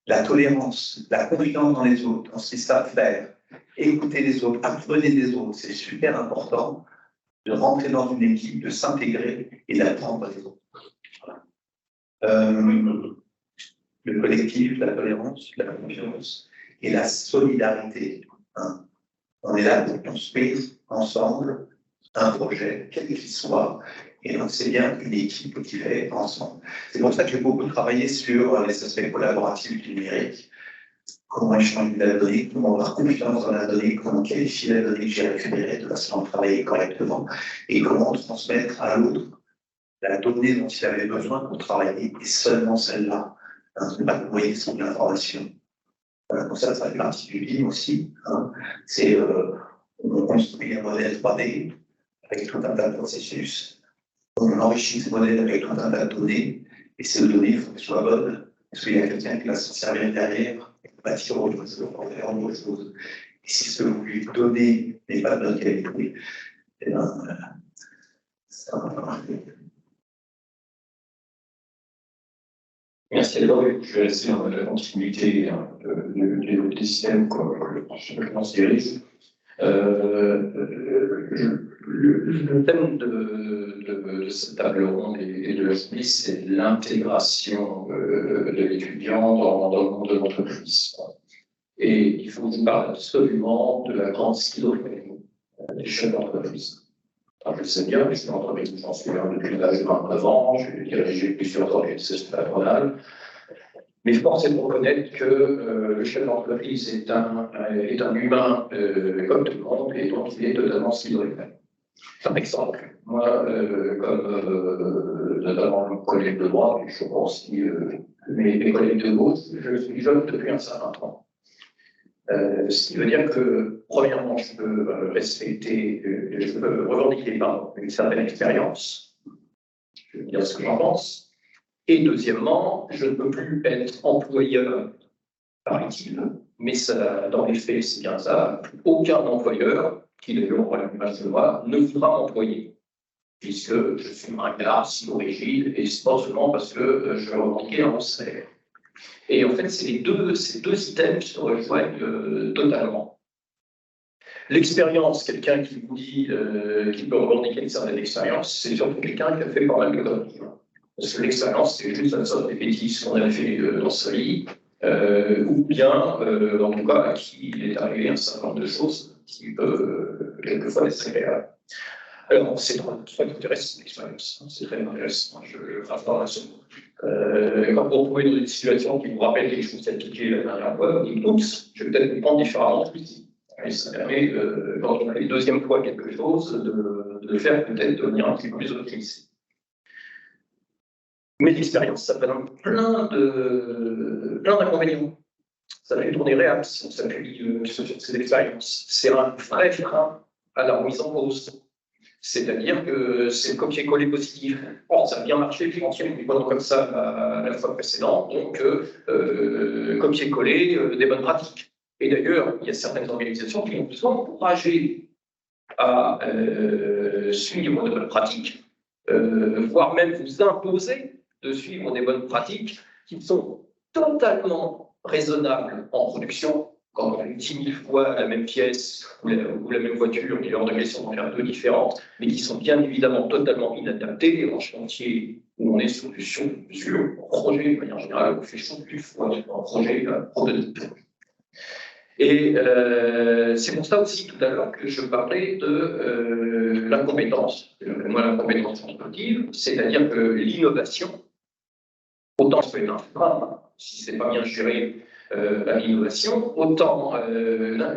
La tolérance, la confiance dans les autres, dans ce qu'ils savent faire, écouter les autres, apprenez des autres, c'est super important de rentrer dans une équipe, de s'intégrer et d'apprendre des autres. Voilà. Le collectif, la tolérance, la confiance et la solidarité. Hein. On est là pour construire ensemble un projet, quel qu'il soit, et donc c'est bien une équipe qui fait ensemble. C'est pour ça que j'ai beaucoup travaillé sur les aspects collaboratifs du numérique, comment échanger la donnée, comment avoir confiance dans la donnée, comment qualifier la donnée que j'ai récupérée de façon à travailler correctement, et comment transmettre à l'autre la donnée dont il avait besoin pour travailler, et seulement celle-là. Hein, ne pas noyer son information. Voilà, donc ça fait partie du BIM aussi. Hein. C'est on construit un modèle 3D avec tout un tas de processus. On enrichit ce modèle avec tout un tas de données, et ces données, il faut qu'elles soient bonnes, parce qu'il y a quelqu'un qui va s'en servir derrière, et bâtir autre chose, pour faire autre chose. Et si ce que vous lui donnez n'est pas de bonne qualité, eh bien, ça va pas marcher. Merci. Alors, je vais rester dans la continuité des systèmes que je considérise. Le thème de cette table ronde et de l'esprit, c'est l'intégration de l'étudiant dans le monde de l'entreprise. Et il faut que je parle absolument de la grande schizophrénie des chefs d'entreprise. Je le sais bien, mais je suis entreprise, j'en suis là depuis l'âge de 29 ans, j'ai dirigé plusieurs organisations patronales. Mais force est de reconnaître que le chef d'entreprise est un humain comme tout le monde, et donc il est totalement schizophrène. C'est un exemple. Moi, comme notamment mon collègue de droite, et je pense aussi mes collègues de gauche, je suis jeune depuis un certain temps. Ce qui veut dire que, premièrement, je peux respecter, je peux revendiquer une certaine expérience, je veux dire ce que j'en pense, et deuxièmement, je ne peux plus être employeur, paraît-il, mais ça, dans les faits, c'est bien ça, aucun employeur, qui d'ailleurs aura l'image de moi, ne voudra m'employer, puisque je suis un gars si rigide, et c'est pas seulement parce que je vais revendiquer un salaire. Et en fait, c'est ces deux items qui se rejoignent totalement. L'expérience, quelqu'un qui vous dit qu'il peut revendiquer une certaine expérience, c'est surtout quelqu'un qui a fait pas mal de conneries. Parce que l'expérience, c'est juste un sorte de bêtises qu'on a fait dans sa vie, ou bien, en tout cas, qu'il est arrivé un certain nombre de choses qui peuvent quelquefois être très agréables. Alors, c'est très intéressant, l'expérience. C'est très intéressant. Je ne parle pas là-dessus. Quand vous vous retrouvez dans une situation qui vous rappelle quelque chose qui a piqué la dernière fois, vous dites oups, je vais peut-être me prendre différemment celui-ci. Et ça permet, quand on fait une deuxième fois quelque chose, de le faire peut-être devenir un petit peu plus optimiste. Mais l'expérience, ça présente plein d'inconvénients. Ça fait tourner réel si on s'appuie sur ces expériences. C'est un vrai frein à la remise en cause. C'est-à-dire que c'est le copier-coller positif. Bon, ça a bien marché, puis on tient une bonne comme ça la fois précédente, donc copier-coller des bonnes pratiques. Et d'ailleurs, il y a certaines organisations qui ont besoin d'encourager à suivre de bonnes pratiques, voire même vous imposer de suivre des bonnes pratiques qui sont totalement raisonnables en production. Quand on fait 10 000 fois la même pièce ou la même voiture, il est hors de question d'en faire deux différentes, mais qui sont bien évidemment totalement inadaptées en chantier où on est sur du sur-mesure, en projet de manière générale, on fait chaud du fois en projet prototype. Et c'est pour ça aussi tout à l'heure que je parlais de l'incompétence. Moi, l'incompétence sportive, c'est-à-dire que l'innovation, autant ça peut être un frein, si ce n'est pas bien géré à l'innovation, autant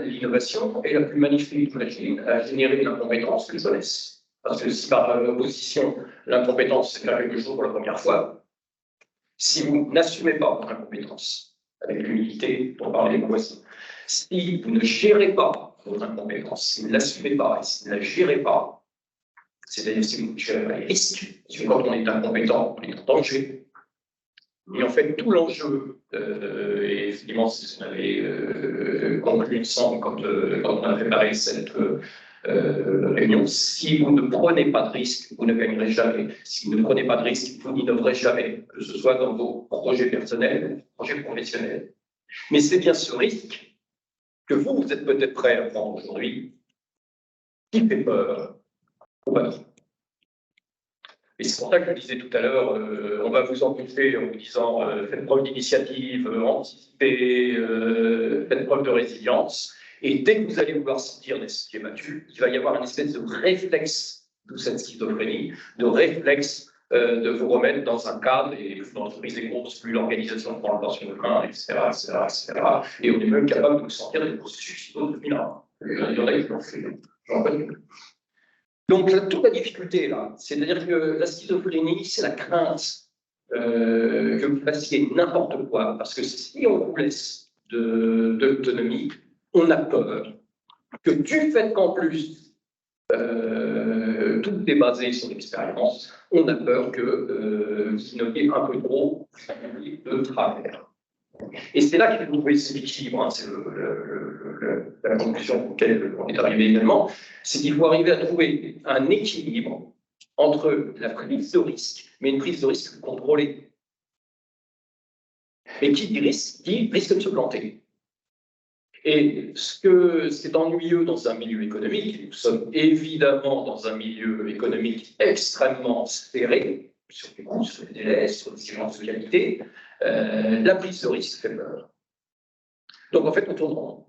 l'innovation est la plus magnifique machine à générer de l'incompétence que je connaisse. Parce que si par opposition, l'incompétence, c'est faire quelque chose pour la première fois, si vous n'assumez pas votre incompétence, avec l'humilité pour parler des poissons, si vous ne gérez pas votre incompétence, si vous ne l'assumez pas, et si vous ne la gérez pas, c'est-à-dire si vous ne gérez pas les risques, parce que quand on est incompétent, on est en danger. Et en fait, tout l'enjeu, et effectivement, c'est ce qu'on avait conclu ensemble quand on a préparé cette réunion, si vous ne prenez pas de risque, vous ne gagnerez jamais. Si vous ne prenez pas de risque, vous n'innoverez jamais, que ce soit dans vos projets personnels ou projets professionnels. Mais c'est bien ce risque que vous êtes peut-être prêt à prendre aujourd'hui, qui fait peur aux patrons. Et c'est pour ça que je disais tout à l'heure, on va vous embêter en vous disant faites preuve d'initiative, anticipez, faites preuve de résilience. Et dès que vous allez vouloir sortir des sentiers battus, il va y avoir une espèce de réflexe de cette schizophrénie, de réflexe de vous remettre dans un cadre, et plus l'entreprise est grosse, plus l'organisation prend le temps sur le main, etc., etc., etc. Et on est même capable de vous sortir des processus de 2001. Il y en a qui l'ont fait, j'en connais plus. Donc, toute la difficulté, là, c'est-à-dire que la schizophrénie, c'est la crainte que vous fassiez n'importe quoi, parce que si on vous laisse de l'autonomie, on a peur que du fait qu'en plus, tout est basé sur l'expérience, on a peur que vous innoviez un peu trop de travers. Et c'est là qu'il faut trouver cet équilibre, hein, c'est la conclusion auquel on est arrivé également, c'est qu'il faut arriver à trouver un équilibre entre la prise de risque, mais une prise de risque contrôlée. Et qui dit risque de se planter. Et ce qui est ennuyeux dans un milieu économique, nous sommes évidemment dans un milieu économique extrêmement serré, sur les coûts, sur les délais, sur les exigences de qualité, la prise de risque fait peur. Donc en fait, on tourne en rond.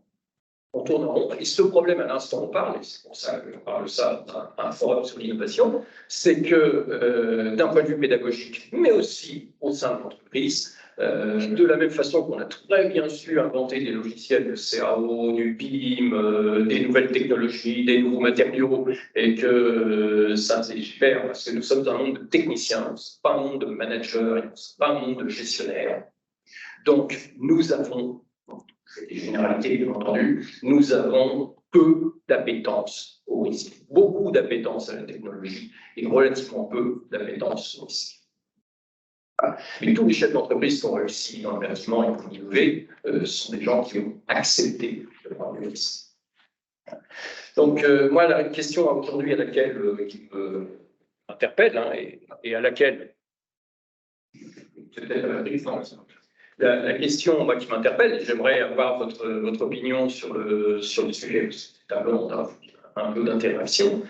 On tourne en rond. Et ce problème, à l'instant, on parle, et c'est pour ça que je parle de ça dans un forum sur l'innovation, c'est que d'un point de vue pédagogique, mais aussi au sein de l'entreprise, de la même façon qu'on a très bien su inventer des logiciels de CAO, du BIM, des nouvelles technologies, des nouveaux matériaux, et que ça c'est super parce que nous sommes un monde de techniciens, pas un monde de managers, pas un monde de gestionnaires. Donc nous avons, c'est des généralités bien entendu, nous avons peu d'appétence au risque, beaucoup d'appétence à la technologie et relativement peu d'appétence au risque. Et tous les chefs d'entreprise qui ont réussi dans le bâtiment et qui ont innové sont des gens qui ont accepté de prendre du risque. Donc, moi, la question aujourd'hui à laquelle qui m'interpelle et à laquelle la question moi, qui m'interpelle, j'aimerais avoir votre opinion sur le sujet, c'est un peu d'interaction,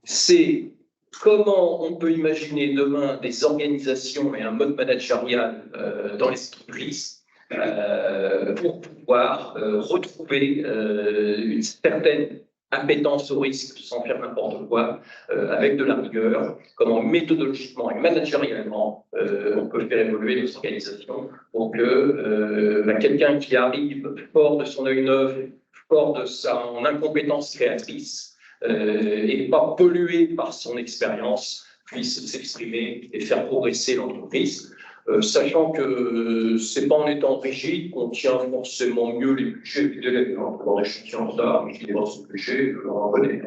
c'est comment on peut imaginer demain des organisations et un mode managérial dans les entreprises pour pouvoir retrouver une certaine appétence au risque sans faire n'importe quoi, avec de la rigueur, comment méthodologiquement et managérialement on peut faire évoluer nos organisations pour que quelqu'un qui arrive fort de son œil neuf, fort de son incompétence créatrice et pas pollué par son expérience, puisse s'exprimer et faire progresser l'entreprise. Sachant que c'est pas en étant rigide qu'on tient forcément mieux les budgets des délais. Dans les chantiers en retard, qui dépassent ce budget, on en connaît.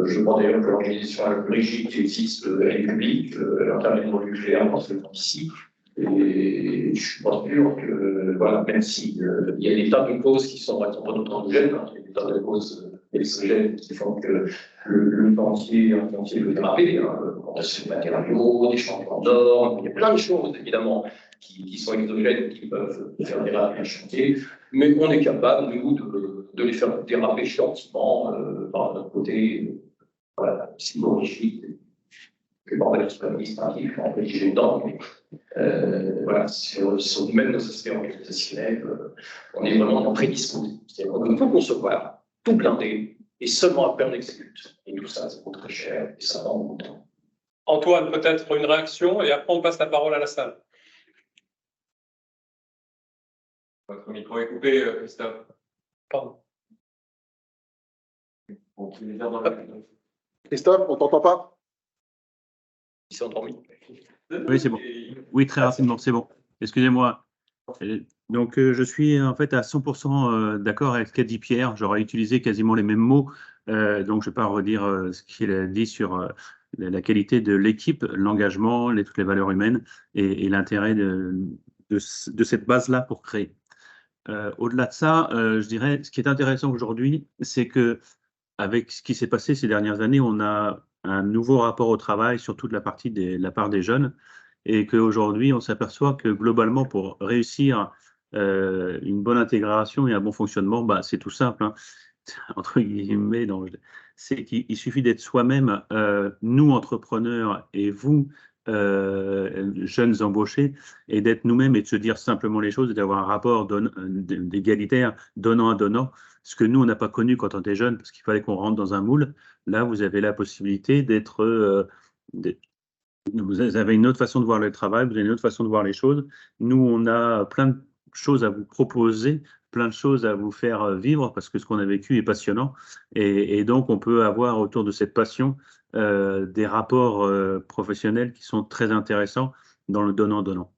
Je crois d'ailleurs que l'organisation la plus rigide qui existe, elle est publique, elle intervient dans le nucléaire, dans ce temps ici. Et je suis pas sûr que, voilà, même s'il y a des tas de causes qui sont, par exemple, notre endogène, il y a des tas de causes exogènes qui font que le chantier, un chantier peut déraper, l'augmentation des matériaux, des changements d'ordre, il y a plein de choses, évidemment, qui sont exogènes, qui peuvent faire déraper un chantier, mais on est capable, nous, de les faire déraper gentiment par notre côté, voilà, psychologique, que bordel administratif, on peut dire dedans, mais voilà, sur même nos aspects organisationnels, on est vraiment prédisposé. C'est-à-dire qu'on peut tout concevoir, tout blinder, et seulement après on exécute. Et tout ça, ça coûte très cher, et ça prend beaucoup de temps. Antoine, peut-être une réaction, et après on passe la parole à la salle. Votre micro est coupé, Christophe. Pardon. Bon, tu veux dire dans la... Christophe, on t'entend pas? Ils sont endormis. Oui, c'est bon. Oui, très rapidement, c'est bon. Excusez-moi. Donc, je suis en fait à 100% d'accord avec ce qu'a dit Pierre. J'aurais utilisé quasiment les mêmes mots. Donc, je ne vais pas redire ce qu'il a dit sur la qualité de l'équipe, l'engagement, toutes les valeurs humaines et l'intérêt de cette base-là pour créer. Au-delà de ça, je dirais, ce qui est intéressant aujourd'hui, c'est que avec ce qui s'est passé ces dernières années, on a un nouveau rapport au travail, surtout de la part des jeunes, et qu'aujourd'hui, on s'aperçoit que globalement, pour réussir une bonne intégration et un bon fonctionnement, bah, c'est tout simple, hein, entre guillemets, c'est qu'il suffit d'être soi-même, nous entrepreneurs et vous, jeunes embauchés, et d'être nous-mêmes et de se dire simplement les choses et d'avoir un rapport d'égalitaire, donnant à donnant, ce que nous, on n'a pas connu quand on était jeune, parce qu'il fallait qu'on rentre dans un moule. Là, vous avez la possibilité d'être... vous avez une autre façon de voir le travail, vous avez une autre façon de voir les choses. Nous, on a plein de choses à vous proposer, plein de choses à vous faire vivre, parce que ce qu'on a vécu est passionnant. Et donc, on peut avoir autour de cette passion des rapports professionnels qui sont très intéressants dans le donnant-donnant.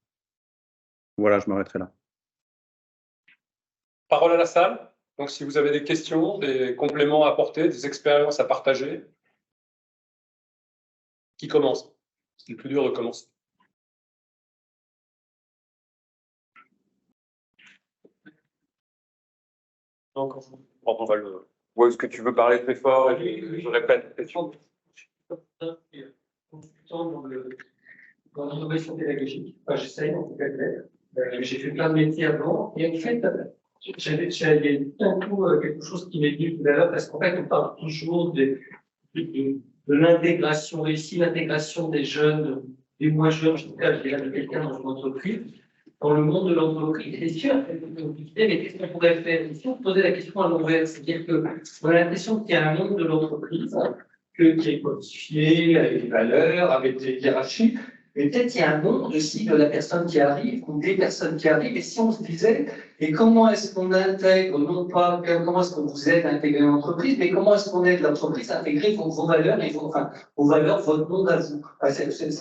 Voilà, je m'arrêterai là. Parole à la salle. Donc, si vous avez des questions, des compléments à apporter, des expériences à partager, qui commence? C'est le plus dur de commencer. Donc, on va le... Ou est-ce que tu veux parler très fort et je répète la question? Dans l'innovation pédagogique, enfin, j'essaye en tout cas de l'être. J'ai fait plein de métiers avant, et en fait, j'avais un coup quelque chose qui m'est venu tout à l'heure, parce qu'en fait, on parle toujours de l'intégration réussie, l'intégration des jeunes, des moins jeunes, en tout cas, je dirais de quelqu'un dans une entreprise, dans le monde de l'entreprise. C'est sûr, mais qu'est-ce qu'on pourrait faire ici? On posait la question à l'envers, c'est-à-dire qu'on a l'impression qu'il y a un monde de l'entreprise qui est codifié, avec des valeurs, avec des hiérarchies. Mais peut-être il y a un monde aussi de la personne qui arrive, ou des personnes qui arrivent, et si on se disait, et comment est-ce qu'on intègre, non pas comment est-ce qu'on vous aide à intégrer l'entreprise, mais comment est-ce qu'on aide l'entreprise à intégrer vos valeurs, et vos valeurs, votre monde à vous. Enfin,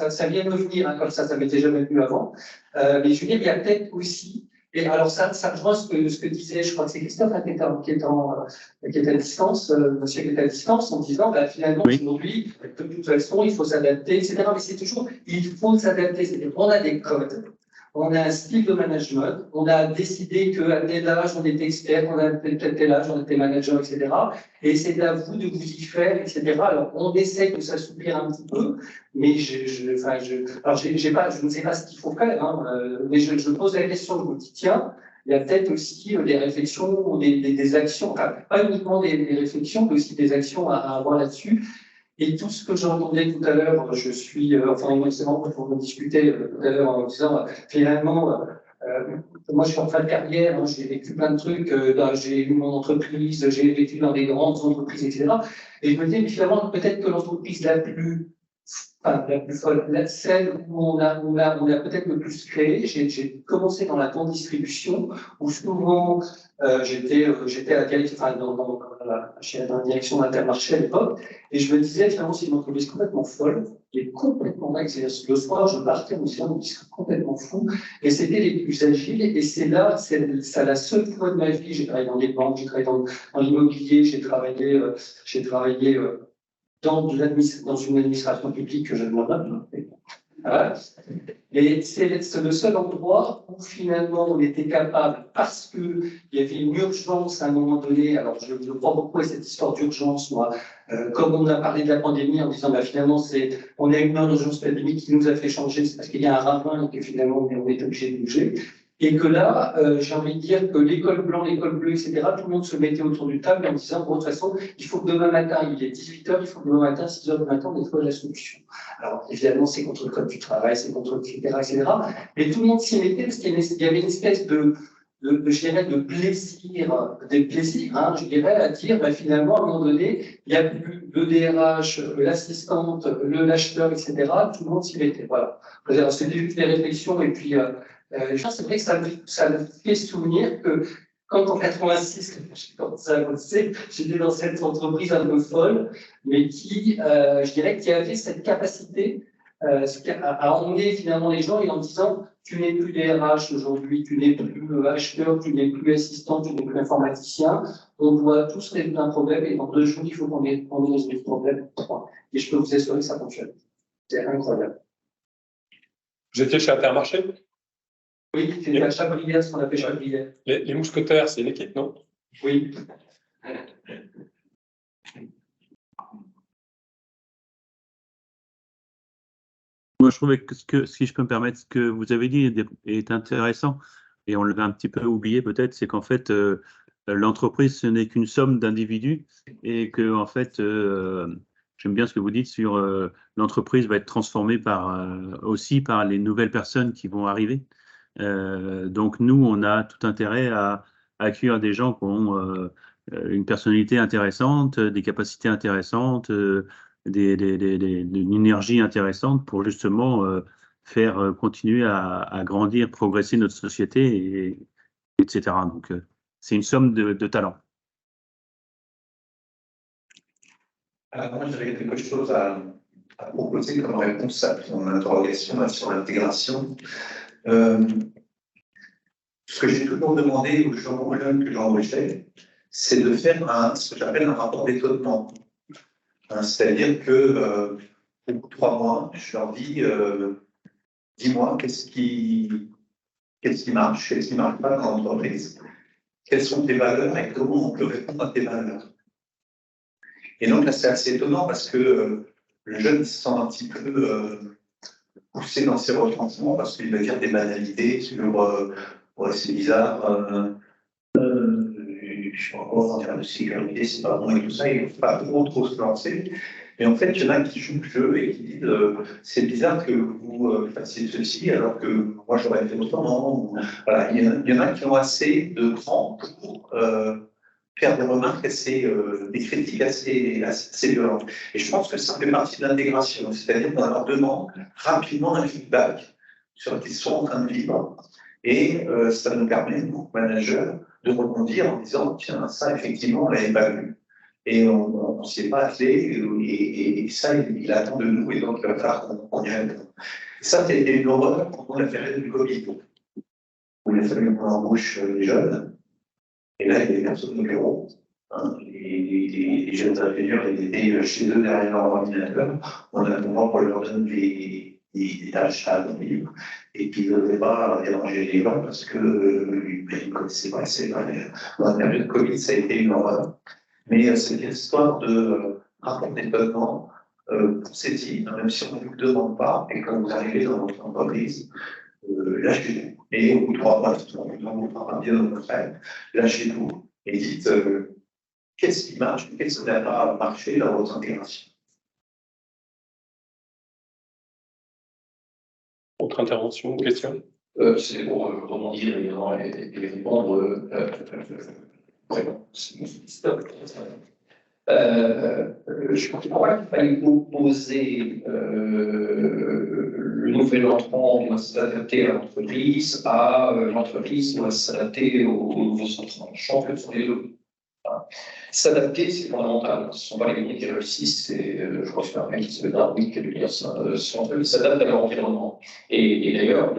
ça vient de venir, hein, comme ça m'était jamais venu avant. Mais je veux dire, il y a peut-être aussi, et alors ça rejoint ce que disait, je crois que c'est Christophe hein, qui est à distance, monsieur qui est à distance, en disant finalement oui. Aujourd'hui, de toute façon, il faut s'adapter, etc. Mais c'est toujours, il faut s'adapter. C'est-à-dire qu'on a des codes, on a un style de management, on a décidé qu'à tel âge, on était expert, on a tel âge, on était manager, etc. Et c'est à vous de vous y faire, etc. Alors, on essaie de s'assouplir un petit peu, mais je ne sais pas ce qu'il faut faire, hein, mais je pose la question, je me dis, tiens, il y a peut-être aussi des réflexions ou des actions, enfin, pas uniquement des réflexions, mais aussi des actions à avoir là-dessus. Et tout ce que j'entendais tout à l'heure, je suis, enfin, c'est vraiment pour discuter tout à l'heure en disant, finalement, Moi, je suis en fin de carrière, hein, j'ai vécu plein de trucs, j'ai eu mon entreprise, j'ai vécu dans des grandes entreprises, etc. Et je me dis, mais finalement, peut-être que l'entreprise la plus folle, celle où on a peut-être le plus créé, j'ai commencé dans la grande distribution, où souvent j'étais à la direction d'Intermarché à l'époque, et je me disais, finalement, c'est une entreprise complètement folle, qui est complètement dingue. Le soir, je partais en me disant, ils sont complètement fous, et c'était les plus agiles, et c'est la seule fois de ma vie, j'ai travaillé dans des banques, j'ai travaillé dans l'immobilier, j'ai travaillé dans une administration publique que je ne nomme pas. Et c'est le seul endroit où finalement on était capable, parce qu'il y avait une urgence à un moment donné, alors je crois beaucoup à cette histoire d'urgence, moi, comme on a parlé de la pandémie en disant bah, finalement on a une urgence pandémique qui nous a fait changer, c'est parce qu'il y a un ravin et que finalement on est obligé de bouger. Et que là, j'ai envie de dire que l'école blanche, l'école bleue, etc., tout le monde se mettait autour du table en disant, bon, de toute façon, il faut que demain matin, il est 18h, il faut que demain matin, 6h du matin, on trouve la solution. Alors, évidemment, c'est contre le code du travail, c'est contre, etc. Mais tout le monde s'y mettait parce qu'il y avait une espèce je dirais, de plaisir, des plaisirs, hein, je dirais, à dire, bah, finalement, à un moment donné, il n'y a plus le DRH, l'assistante, l'acheteur, etc. Tout le monde s'y mettait. Voilà. C'était juste des réflexions et puis, c'est vrai que ça me fait souvenir que quand en 86, j'étais dans cette entreprise un peu folle, mais qui, je dirais, qui avait cette capacité à emmener finalement les gens et en disant tu n'es plus DRH aujourd'hui, tu n'es plus acheteur, tu n'es plus assistant, tu n'es plus informaticien, on doit tous résoudre un problème et dans 2 jours, il faut qu'on ait résolu ce problème. Et je peux vous assurer que ça fonctionne. C'est incroyable. Vous étiez chez Intermarché? Oui, c'est la Chabrière, ce qu'on appelle Chabrière. Les mousquetaires, c'est une équipe, non? Oui. Moi, je trouvais que, si je peux me permettre, ce que vous avez dit est intéressant, et on l'avait un petit peu oublié peut-être, c'est qu'en fait, l'entreprise, ce n'est qu'une somme d'individus, et que, en fait, j'aime bien ce que vous dites sur l'entreprise va être transformée aussi par les nouvelles personnes qui vont arriver. Donc, nous, on a tout intérêt à accueillir des gens qui ont une personnalité intéressante, des capacités intéressantes, une énergie intéressante pour justement faire continuer à grandir, progresser notre société, etc. Donc, c'est une somme de talents. Alors, moi, j'avais quelque chose à proposer comme réponse à ton interrogation sur l'intégration. Ce que j'ai toujours demandé aux jeunes que j'embauchais, c'est de faire ce que j'appelle un rapport d'étonnement. C'est-à-dire que au bout de 3 mois, je leur dis dis-moi qu'est-ce qui marche, qu'est-ce qui ne marche pas dans l'entreprise, quelles sont tes valeurs et comment on peut répondre à tes valeurs. Et donc là, c'est assez étonnant parce que le jeune se sent un petit peu poussé dans ses retranchements parce qu'il va dire des banalités sur ouais, c'est bizarre, je suis encore en termes de sécurité, c'est pas bon et tout ça, il ne faut pas trop se lancer. Mais en fait, il y en a qui jouent le jeu et qui disent c'est bizarre que vous fassiez ceci alors que moi j'aurais fait autrement. Voilà, il y en a qui ont assez de cran pour faire des remarques des critiques assez violentes. Et je pense que ça fait partie de l'intégration, c'est-à-dire qu'on leur demande rapidement un feedback sur ce qu'ils sont en train de vivre. Et ça nous permet, nous, managers, de rebondir en disant tiens, ça, effectivement, on ne l'avait pas vu. Et on ne s'y est pas attelé, et ça, il attend de nous, et donc il va falloir qu'on y réponde. Ça, c'était une horreur pendant la période du Covid, où il a fallu qu'on embauche les jeunes. Et là, il y avait personne au bureau. Hein, les jeunes ingénieurs, ils étaient chez eux derrière leur ordinateur. On a besoin pour leur donner des tâches à accomplir. Et puis, ils ne devaient pas déranger les gens parce qu'ils ne connaissaient pas. C'est vrai. Dans la période Covid, ça a été une horreur. Mais cette histoire de rapport d'étonnement, c'est dit, même si on ne vous le demande pas, et quand vous arrivez dans votre entreprise, lâchez-vous. Et au bout de 3 mois, on vous parlera bien de votre aide, lâchez-vous et dites qu'est-ce qui marche, qu'est-ce qui n'a pas marché dans votre intégration. Autre intervention, question? C'est pour rebondir et répondre. Stop. Je crois qu'il fallait opposer le nouvel entrant doit s'adapter à l'entreprise, l'entreprise doit s'adapter aux nouveaux entrants. Je pense que ce sont les deux. S'adapter, c'est fondamental. Ce ne sont pas les gens qui réussissent, je crois que c'est un mec qui se fait Darwin qui a dû dire ça. Ils s'adaptent à leur environnement. Et d'ailleurs,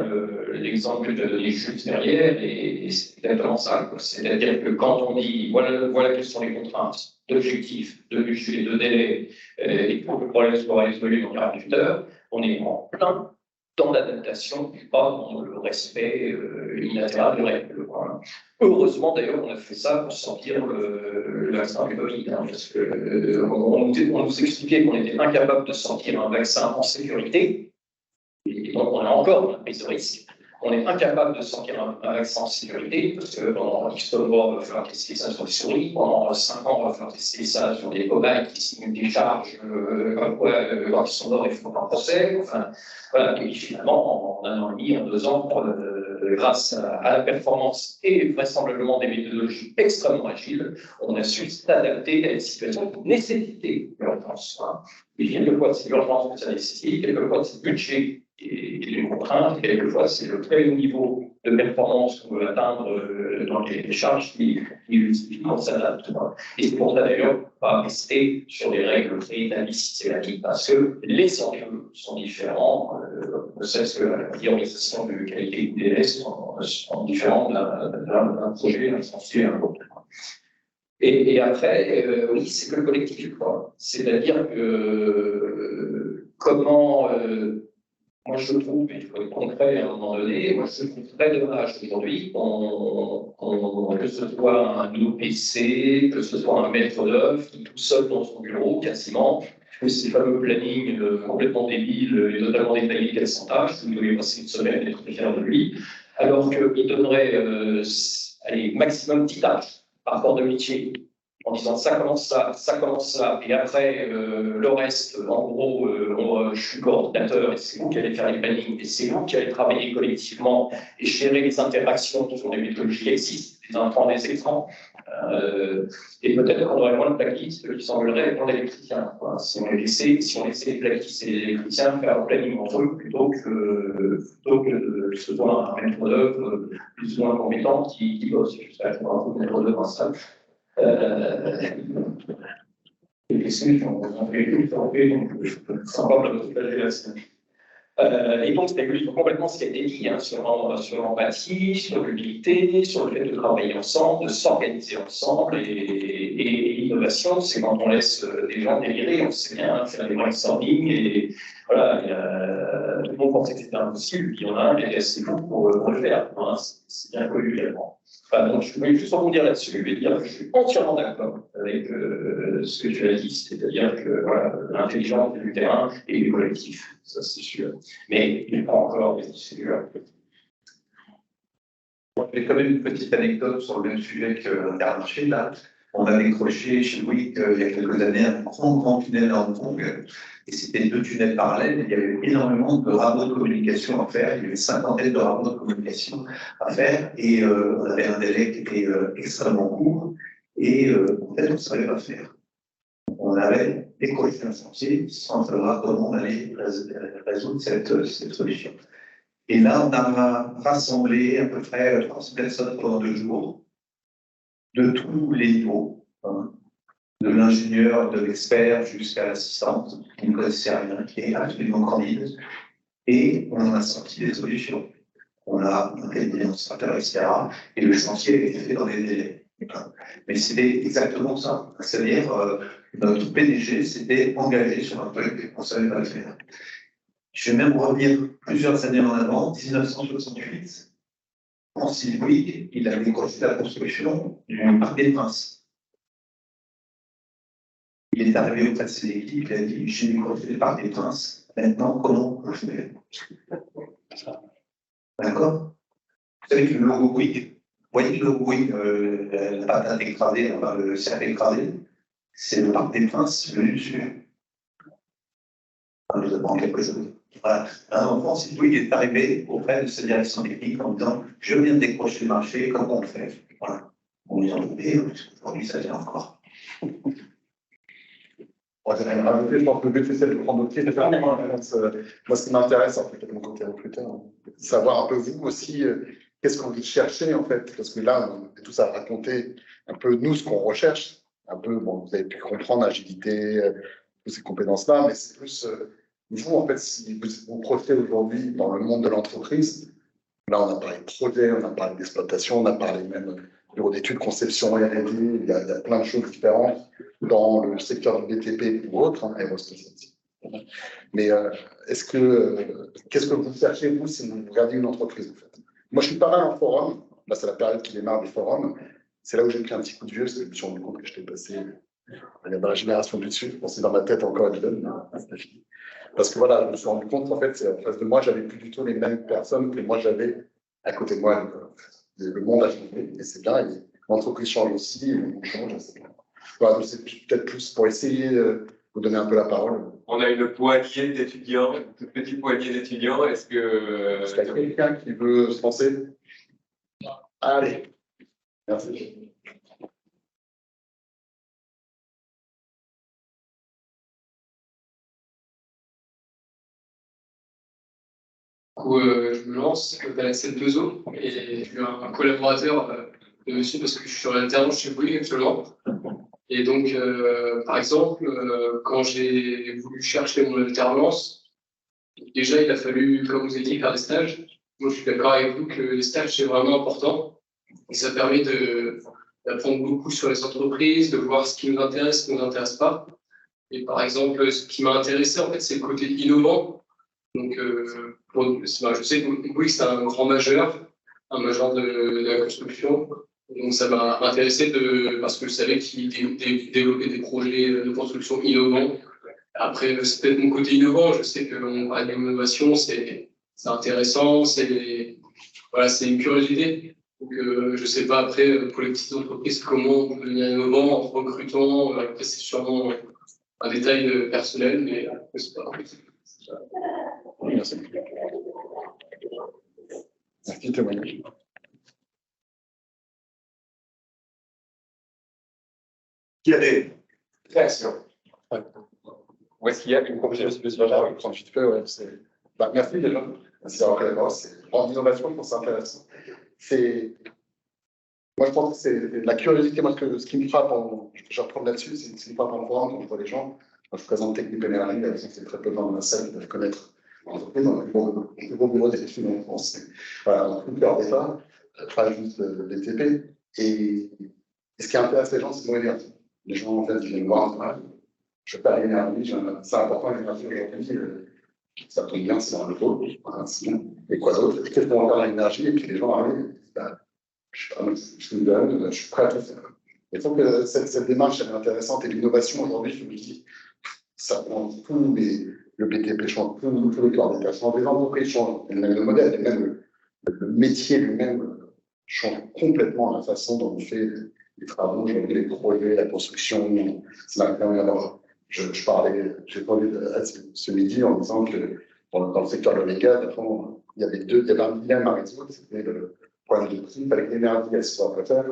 l'exemple que tu as donné juste derrière, c'est exactement ça. C'est-à-dire que quand on dit voilà quelles sont les contraintes d'objectifs, de budget, de délai, et pour que le problème soit résolu en 48 heures, on est en plein temps d'adaptation, pas dans le respect unilatéral de règles. Heureusement, d'ailleurs, on a fait ça pour sortir le vaccin du Covid, parce qu'on nous expliquait qu'on était incapable de sortir un vaccin en sécurité, et donc on est encore dans la prise de risque. On est incapable de sortir un vaccin en sécurité, parce que pendant X mois, on va faire tester ça sur les souris, pendant 5 ans, on va faire tester ça sur des cobayes qui signent des charges, comme quoi, quand ils sont morts, il faut un procès. Enfin, voilà. Et finalement, en 1 an et demi, en 2 ans, grâce à la performance et vraisemblablement des méthodologies extrêmement agiles, on a su s'adapter à une situation de nécessité l'urgence. Et quelquefois, c'est l'urgence que ça nécessite, quelquefois, c'est le budget et une contrainte, et quelquefois, c'est le très haut niveau de performance qu'on veut atteindre dans les charges qui justifie qu'on s'adapte. Et c'est pour ça, d'ailleurs, pas rester sur des règles préétablies systématiques, parce que les enjeux sont différents, ne serait-ce que la priorisation de qualité ou délai sont différents d'un projet, d'un chantier à un autre. Et après, oui, c'est que le collectif, quoi. C'est-à-dire que comment, moi je trouve, il faut être concret à un moment donné, moi je trouve très dommage aujourd'hui que ce soit un OPC, que ce soit un maître d'œuvre qui tout seul dans son bureau, quasiment, fait ces fameux plannings complètement débiles et totalement détaillés quelles sont tâches, où il devait passer une semaine et être fier de lui, alors qu'il donnerait allez, maximum 10 tâches par rapport de métier, en disant ça commence ça, et après le reste, en gros, je suis coordinateur et c'est vous qui allez faire les plannings et c'est vous qui allez travailler collectivement et gérer les interactions qui sont des méthodologies qui existent, des intrants, des extrants. Et peut-être qu'on aurait moins de plaquistes qui s'engueuleraient pour l'électricien. Si on laissait les plaquistes et les électriciens faire le planning entre eux plutôt que ce soit un maître d'œuvre plus ou moins compétent qui bosse. J'espère qu'on aura un maître d'œuvre instable. Et donc, c'est complètement ce qui a été dit sur l'empathie, sur l'humilité, sur le fait de travailler ensemble, de s'organiser ensemble. Et l'innovation, c'est quand on laisse des gens délirer, on sait bien faire des brainstorming. Et voilà, tout le monde pensait que c'était impossible, puis il y en a un qui est assez fou pour le faire. C'est bien connu également. Donc, je voulais juste rebondir là-dessus et dire que je suis entièrement d'accord avec ce que tu as dit, c'est-à-dire que voilà, l'intelligence du terrain et du collectif, ça c'est sûr. Mais il n'est pas encore des cellules. J'ai quand même une petite anecdote sur le même sujet que l'Intermarché. Là, on a décroché chez Bouygues il y a quelques années un grand tunnel à Hong Kong. Et c'était 2 tunnels parallèles. Il y avait énormément de rameaux de communication à faire. Il y avait 50 de rameaux de communication à faire. Et on avait un délai qui était extrêmement court. Et en fait, on ne savait pas faire. On avait décroché un chantier sans savoir comment on allait résoudre cette solution. Et là, on a rassemblé à peu près 300 personnes pendant 2 jours, de tous les niveaux, de l'ingénieur, de l'expert jusqu'à l'assistante, qui ne connaissait rien, qui est absolument candide. Et on a sorti des solutions. On a monté des démonstrateurs, etc. Et le chantier a été fait dans des délais. Mais c'était exactement ça. C'est-à-dire, notre PDG s'était engagé sur un truc qu'on ne savait pas le faire. Je vais même revenir plusieurs années en avant, 1968. Francis Bouygues, il a décroché la construction du Parc des Princes. Il est arrivé auprès de ses équipes, il a dit, j'ai décroché le Parc des Princes, maintenant, comment on le fait? D'accord? Vous savez que le logo Bouygues, vous voyez le logo Bouygues, la patate écrasée, le cercle écrasé, c'est le Parc des Princes venu dessus. Je vous apprends quelque chose. Voilà. Un enfant, si vous il est arrivé auprès de sa direction technique en disant je viens de décrocher le marché, comment on fait? Voilà. On lui a demandé, aujourd'hui ça vient encore. Moi, je pense que le but, c'est de prendre d'autres questions. Moi, ce qui m'intéresse, en fait, de mon côté recruteur, c'est savoir un peu vous aussi, qu'est-ce qu'on vous cherchez, en fait. Parce que là, on est tous à raconter un peu, nous, ce qu'on recherche. Un peu, bon, vous avez pu comprendre l'agilité, toutes ces compétences-là, mais c'est plus, vous, en fait, si vous vous projetez aujourd'hui dans le monde de l'entreprise, là, on a parlé de projet, on a parlé d'exploitation, on a parlé même bureau d'études, conception, R&D, il y a plein de choses différentes dans le secteur du BTP ou autre, hein, aérospace. Mais qu'est-ce que vous cherchez, vous, si vous regardez une entreprise, en fait? Moi, je suis pas mal en forum. Là, c'est la période qui démarre des forums. C'est là où j'ai pris un petit coup de vieux, parce que je me suis rendu compte que j'étais passé dans la génération du dessus. Je pensais dans ma tête encore être jeune, c'était fini. Parce que voilà, je me suis rendu compte, en fait, c'est en face de moi, j'avais plus du tout les mêmes personnes que moi j'avais à côté de moi. Le monde a changé, et c'est bien. L'entreprise change aussi, et le monde change, c'est bien. Voilà, donc c'est peut-être plus pour essayer de vous donner un peu la parole. On a une poignée d'étudiants, une toute petite poignée d'étudiants. Est-ce qu'il y a quelqu'un qui veut se lancer? Allez, merci. Je me lance à la CL2O et je suis un collaborateur de monsieur parce que je suis en alternance chez Bouygues actuellement. Et donc, par exemple, quand j'ai voulu chercher mon alternance, déjà il a fallu, comme vous avez dit, faire des stages. Moi, je suis d'accord avec vous que les stages, c'est vraiment important. Et ça permet d'apprendre beaucoup sur les entreprises, de voir ce qui nous intéresse, ce qui ne nous intéresse pas. Et par exemple, ce qui m'a intéressé, en fait, c'est le côté innovant. Donc, je sais que Bouygues, c'est un grand majeur, un majeur de la construction. Donc, ça m'a intéressé parce que je savais qu'il développait des projets de construction innovants. Après, c'est peut-être mon côté innovant. Je sais qu'on parle d'innovation, c'est intéressant, voilà, c'est une curiosité. Donc, je ne sais pas après, pour les petites entreprises, comment on peut devenir innovant en recrutant. Après, c'est sûrement un détail personnel, mais c'est pas grave. Merci. Merci, témoignage. Qui a des créations? Où est-ce qu'il y a une compétence spéciale? Merci déjà. Merci d'avoir été là. En innovation, je pense que c'est intéressant. Moi, je pense que c'est la curiosité. Moi, ce qui me frappe, je vais reprendre là-dessus, c'est ce qui me frappe en forum quand je vois les gens. Moi, je présente Technip Énergie, c'est très peu de gens dans la salle qui peuvent connaître l'entreprise dans le plus gros bureau d'études en France. Voilà, on a tout cœur d'État, pas juste le BTP. Et ce qui intéresse les gens, c'est mon énergie. Les gens, en fait, ils viennent voir, je perds l'énergie, c'est important l'énergie aujourd'hui. Ça tombe bien, c'est dans le lot. Voilà, et quoi d'autre? Qu'est-ce qu'on va faire l'énergie? Et puis les gens arrivent, je suis jeune, je suis prêt à tout faire. Et donc, cette démarche elle est intéressante. Et l'innovation aujourd'hui, je me dis, ça prend tout, le BTP change, tous les corps d'État changent, les entreprises changent, et même le modèle, et même le métier lui-même change complètement la façon dont on fait les travaux, aujourd'hui, les projets, la construction. Ça m'a permis d'avoir. J'ai parlé ce midi en disant que dans le secteur de l'Oméga, il y avait un dilemme à résoudre, c'était le problème de prix. Il fallait que l'énergie, elle soit pas chère.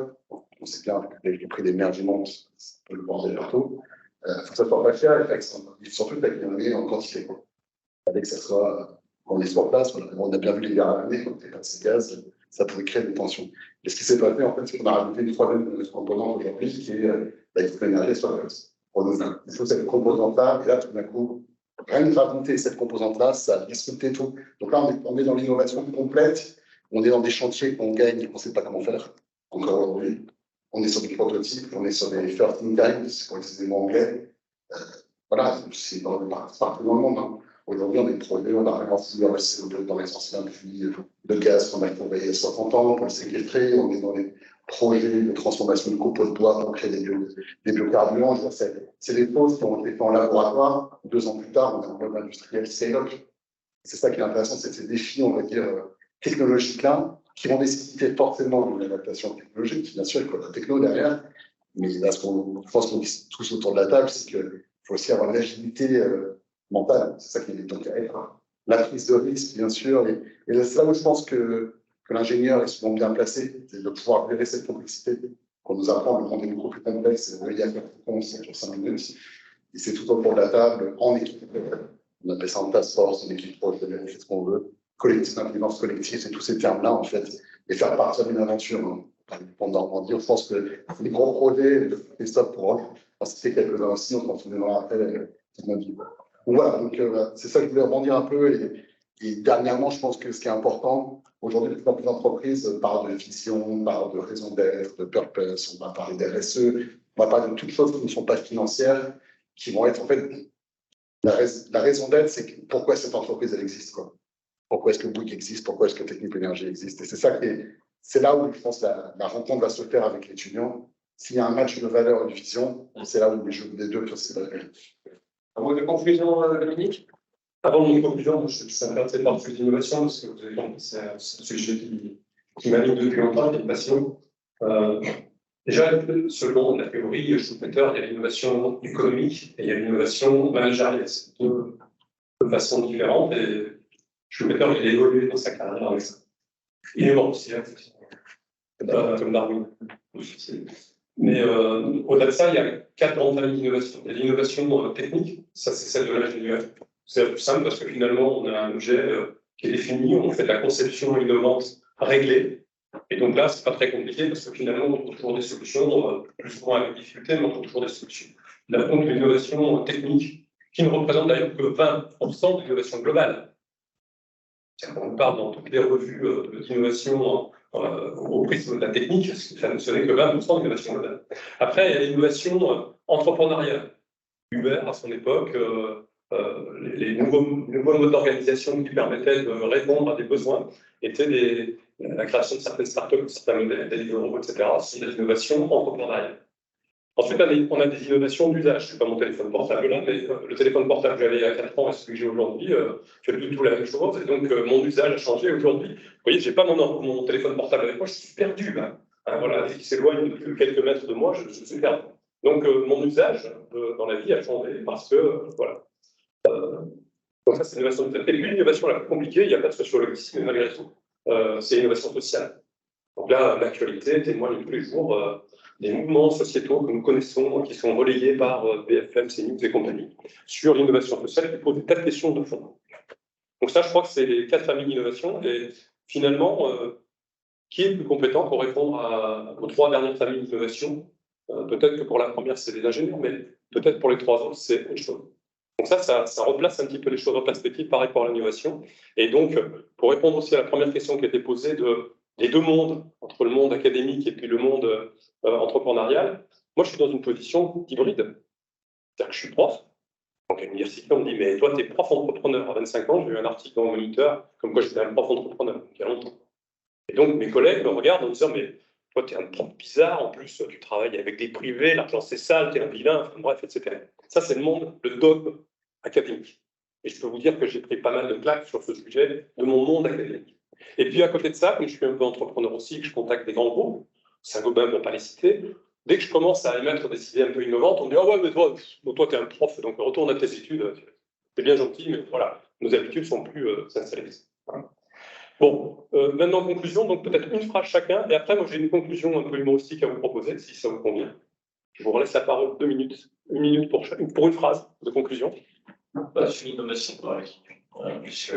On sait bien que le prix de l'énergie monte, c'est un peu le bordel partout. Il faut que ça soit pas cher, et surtout avec l'énergie en quantité. Il fallait que ça soit, on est sur place, on a bien vu les dernières années, quand on n'était pas de ces gaz, ça pouvait créer des tensions. Et ce qui s'est passé, en fait, c'est qu'on a rajouté une troisième composante aujourd'hui, qui est l'énergie soit renouvelable. Il faut cette composante-là, et là, tout d'un coup, rien que raconter cette composante-là, ça a discuté tout. Donc là, on est dans l'innovation complète, on est dans des chantiers qu'on gagne et qu'on ne sait pas comment faire, encore aujourd'hui. On est sur des prototypes, on est sur des first in time, pour utiliser le mot anglais. Voilà, c'est partout dans le monde. Hein. Aujourd'hui, on a des projets, on a ravancé le CO2 dans les anciens puits de gaz qu'on a trouvé il y a 60 ans pour le séquestrer. On est dans des projets de transformation de copeaux de bois pour créer des biocarburants. C'est des choses qui ont été faites en laboratoire. 2 ans plus tard, on est en mode industriel scale-up. C'est ça qui est intéressant, c'est ces défis, on va dire, technologiques-là, qui vont nécessiter forcément une adaptation technologique. Bien sûr, il faut la techno derrière. Mais là, je pense qu'on dit tous autour de la table, c'est qu'il faut aussi avoir une agilité mentale. C'est ça qui est donc à être. la prise de risque, bien sûr. Et c'est là où je pense que l'ingénieur est souvent bien placé, c'est de pouvoir gérer cette complexité qu'on nous apprend. Le monde est beaucoup plus complexe, il y a quelques réponses sur 5 minutes. Et c'est tout autour de la table, en équipe. On appelle ça en task force, une équipe proche, c'est ce qu'on veut. Collectif, intelligence collective, c'est tous ces termes-là, en fait. Et faire partir d'une aventure. Hein. En Normandie, je pense que les gros projets, Christophe pourra en citer quelques-uns aussi, on continuera après notre vie. Donc voilà, c'est ça que je voulais rebondir un peu. Et dernièrement, je pense que ce qui est important, aujourd'hui, de plus en plus d'entreprises parlent de vision, parlent de raison d'être, de purpose, on va parler d'RSE, on va parler de toutes choses qui ne sont pas financières, qui vont être en fait la raison d'être, c'est pourquoi cette entreprise elle existe, quoi. Pourquoi est-ce que Bouygues existe, pourquoi est-ce que Technip Énergie existe. Et c'est ça c'est là où je pense la rencontre va se faire avec l'étudiant. S'il y a un match de valeurs et de vision, c'est là où les deux peuvent s'évaluer. Un mot de conclusion, Dominique? Avant mon conclusion, ça m'intéresse de parler de l'innovation, parce que vous avez compris, c'est un sujet qui m'anime depuis longtemps, qui est une passion. Déjà, selon la théorie Schumpeter, il y a l'innovation économique et il y a l'innovation managériale. C'est deux façons différentes et Schumpeter, il a évolué dans sa carrière avec ça. Il est mort aussi, hein, comme Darwin. Mais au-delà de ça, il y a 4 grandes familles d'innovation. Il y a l'innovation technique, ça c'est celle de l'ingénieur. C'est la plus simple parce que finalement, on a un objet qui est défini, on fait de la conception innovante réglée. Et donc là, c'est pas très compliqué parce que finalement, on trouve toujours des solutions, plus ou moins avec difficulté, mais on trouve toujours des solutions. Là, donc, l'innovation technique, qui ne représente d'ailleurs que 20% de l'innovation globale. On parle dans toutes les revues d'innovation au prisme de la technique, ça ne serait que 20% d'innovation globale. Après, il y a l'innovation entrepreneuriale. Uber, à son époque, les nouveaux modes d'organisation qui permettaient de répondre à des besoins étaient la création de certaines startups, certains modèles, Deliveroo, etc. C'est des innovations entrepreneuriales. Ensuite, on a des innovations d'usage. Je n'ai pas mon téléphone portable là, mais le téléphone portable que j'avais il y a 4 ans et celui que j'ai aujourd'hui, fait du tout la même chose. Et donc, mon usage a changé aujourd'hui. Vous voyez, je n'ai pas mon téléphone portable avec moi, je suis perdu. Hein. Voilà, dès qu'il s'éloigne de plus quelques mètres de moi, je suis perdu. Donc, mon usage dans la vie a changé parce que, voilà. Donc, ça, c'est l'innovation de et l'innovation la plus compliquée, il n'y a pas de sociologie, mais malgré tout, c'est l'innovation sociale. Donc là, l'actualité témoigne tous les jours des mouvements sociétaux que nous connaissons, qui sont relayés par BFM, CNews et compagnie, sur l'innovation sociale, qui pose des tas de questions de fond. Donc ça, je crois que c'est les 4 familles d'innovation, et finalement, qui est le plus compétent pour répondre aux 3 dernières familles d'innovation? Peut-être que pour la première, c'est les ingénieurs, mais peut-être pour les 3 autres, c'est autre chose. Donc ça replace un petit peu les choses en perspective par rapport à l'innovation. Et donc, pour répondre aussi à la première question qui a été posée des 2 mondes, entre le monde académique et puis le monde entrepreneurial, moi, je suis dans une position hybride. C'est-à-dire que je suis prof. Donc, à l'université, on me dit, mais toi, tu es prof entrepreneur. À 25 ans, j'ai eu un article dans le Moniteur, comme quoi j'étais un prof entrepreneur, il y a longtemps. Et donc, mes collègues me regardent en me disant, mais toi, tu es un prof bizarre, en plus, tu travailles avec des privés, l'argent, c'est sale, tu es un vilain, enfin, bref, etc. Ça, c'est le monde, le dogme académique. Et je peux vous dire que j'ai pris pas mal de claques sur ce sujet de mon monde académique. Et puis, à côté de ça, comme je suis un peu entrepreneur aussi, que je contacte des grands groupes, Saint-Gobain pour ne pas les citer, dès que je commence à émettre des idées un peu innovantes, on me dit « Ah ouais, mais toi, tu es un prof, donc retourne à tes études, c'est bien gentil, mais voilà, nos habitudes sont plus installées. » Bon, maintenant, conclusion, donc peut-être une phrase chacun, et après, moi, j'ai une conclusion un peu humoristique à vous proposer, si ça vous convient. Je vous relaisse la parole 2 minutes, 1 minute pour une phrase de conclusion. Sur l'innovation, puisque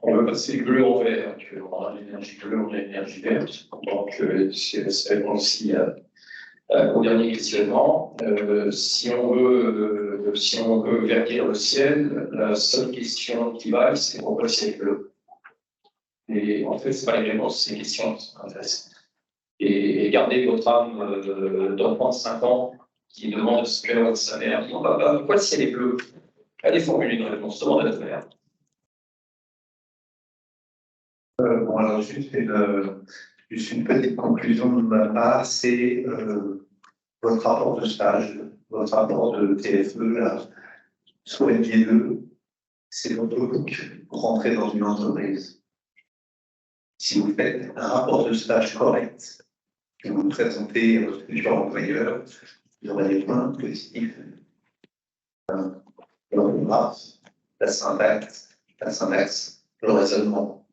on veut passer du bleu en vert, qu'on a l'énergie bleue, on a l'énergie verte. Donc, c'est aussi au dernier questionnement. Si on veut verdir le ciel, la seule question qui vaille, c'est pourquoi le ciel est bleu. Et en fait, ce n'est pas les réponses, c'est les questions qui sont intéressantes. Et gardez votre âme d'enfant de 5 ans qui demande à ce que sa mère dit pourquoi le ciel est bleu? Allez formuler une réponse, demande à votre mère. Bon, alors juste une petite conclusion de ma part, c'est votre rapport de stage, votre rapport de TFE, là, soignez-le, c'est votre hook pour rentrer dans une entreprise. Si vous faites un rapport de stage correct, que vous présentez à votre futur employeur, vous aurez des points positifs. la syntaxe, le raisonnement.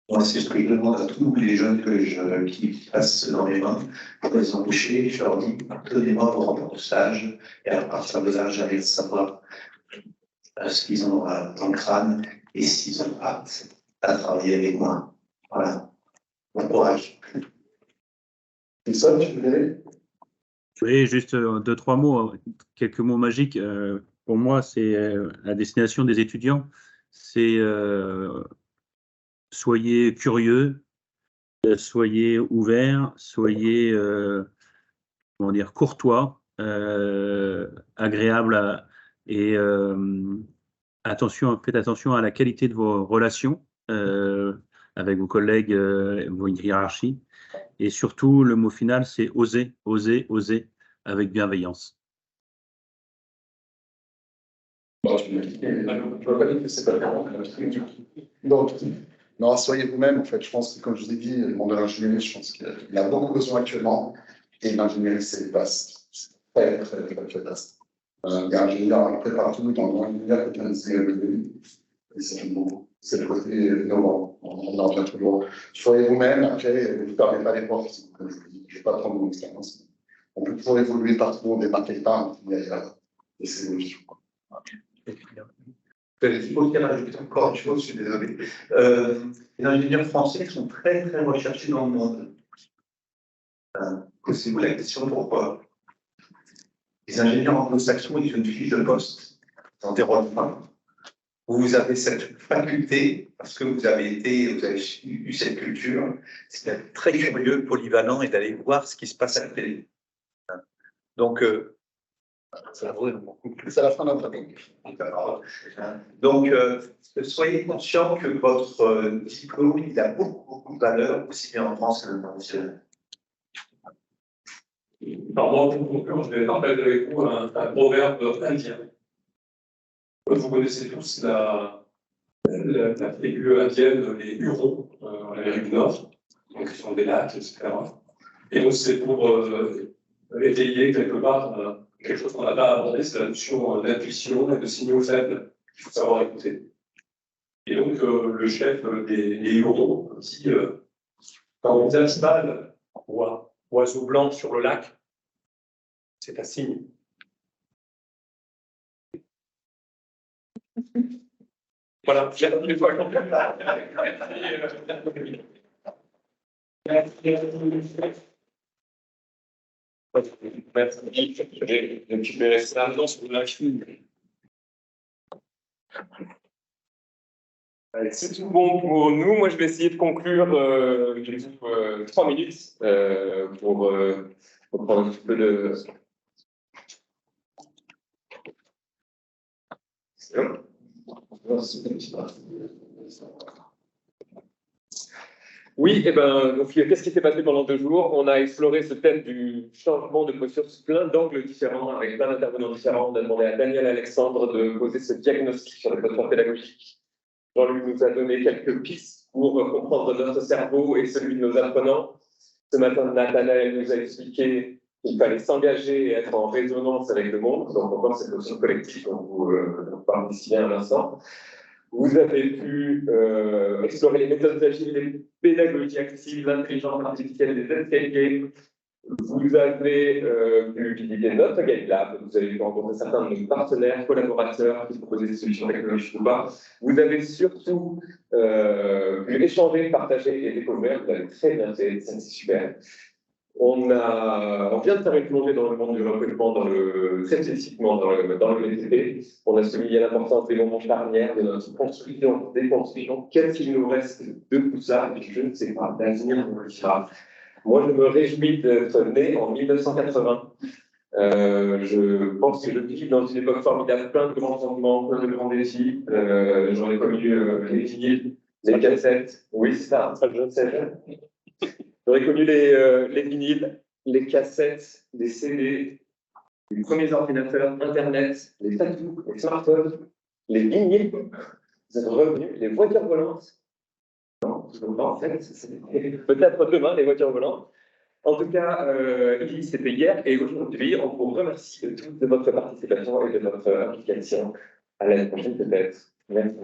Moi, c'est ce que je demande à tous les jeunes qui passent dans mes mains, pour les embaucher, je leur dis, donnez-moi vos rapports de stage, et à partir de là, j'arrive à savoir ce qu'ils ont dans le crâne, et s'ils sont aptes à travailler avec moi. Voilà. Bon courage. Et ça, tu voulais? Oui, juste 2-3 mots, quelques mots magiques. Pour moi, c'est la destination des étudiants. C'est soyez curieux, soyez ouverts, soyez comment dire, courtois, agréables et faites attention à la qualité de vos relations avec vos collègues, vos hiérarchies. Et surtout, le mot final, c'est oser, oser, oser, avec bienveillance. Bon, je vois pas dire que c'est pas vraiment. Donc, non, soyez vous-même. En fait, je pense que, comme je vous ai dit, le monde de l'ingénierie, je pense qu'il y a beaucoup besoin actuellement. Et l'ingénierie, c'est vaste. C'est très, très, très, très vaste. Il y a un ingénieur à peu près partout, dans le monde, il y a quelqu'un de et c'est beaucoup. C'est le côté innovant. On en vient toujours. Soyez vous-même. Après, ne vous perdez pas les portes. Comme je vous dis, je ne vais pas prendre mon expérience. On peut toujours évoluer partout, on ne démarque pas. Et c'est logique. Il faut dire encore une chose, je suis désolé. Les ingénieurs français sont très, très recherchés dans le monde. Posez-vous la question pourquoi. Les ingénieurs anglo-saxons, ils ont une fiche de poste dans des rôles. Vous avez cette faculté, parce que vous avez eu cette culture, c'est d'être très curieux, polyvalent et d'aller voir ce qui se passe à la télé. Donc, c'est la fin d'un travail. Donc, soyez conscient que votre diplôme, il a beaucoup de valeur, aussi bien en France que dans le monde. Alors, moi, pour conclure, je vais partager avec vous un proverbe indien. Vous connaissez tous la tribu indienne, les Hurons, en Amérique du Nord, donc ils sont des lacs, etc. Et donc, c'est pour étayer quelque part quelque chose qu'on n'a pas abordé, c'est la notion d'intuition et de signaux faibles qu'il faut savoir écouter. Et donc, le chef des Hurons dit quand on dit un cheval ou un oiseau blanc sur le lac, c'est un signe. Voilà, j'ai une fois complète. Merci. Je vais récupérer ça dans ce lac. C'est tout bon pour nous. Moi, je vais essayer de conclure 3 minutes pour prendre un petit peu de. C'est bon. Oui, et donc qu'est-ce qui s'est passé pendant 2 jours? On a exploré ce thème du changement de posture sous plein d'angles différents, avec plein d'intervenants différents. On a demandé à Daniel Alexandre de poser ce diagnostic sur les posture pédagogiques. Jean-Luc nous a donné quelques pistes pour comprendre notre cerveau et celui de nos apprenants. Ce matin, Nathanaël nous a expliqué qu'il fallait s'engager et être en résonance avec le monde, donc encore cette notion collective dont vous parlez si bien à l'instant. Vous avez pu explorer les méthodes agiles, les pédagogies actives, l'intelligence artificielle, les escape games. Vous avez pu visiter notre Game Lab, vous avez pu rencontrer certains de nos partenaires, collaborateurs qui proposaient des solutions technologiques ou pas. Vous avez surtout pu échanger, partager et découvrir. Vous avez très bien fait, c'est super. On vient de faire une plongée dans le monde du recrutement, très spécifiquement dans le BTP. On a souligné l'importance des moments charnières de notre construction, déconstruction. Qu'est-ce qu'il nous reste de tout ça? Je ne sais pas, l'avenir nous le dira. Moi, je me réjouis d'être né en 1980. Je pense que je vis dans une époque formidable, plein de grands changements, plein de grands défis. J'en ai connu les vinyles, les cassettes. Oui, c'est ça, je sais. J'aurais connu les vinyles, les cassettes, les CD, les premiers ordinateurs, Internet, les tatous, les smartphones, les vinyles, vous êtes revenus, les voitures volantes. Non, en fait, c'est peut-être demain, les voitures volantes. En tout cas, c'était hier et aujourd'hui, on vous remercie de toute votre participation et de votre implication. À l'année prochaine peut-être. Merci.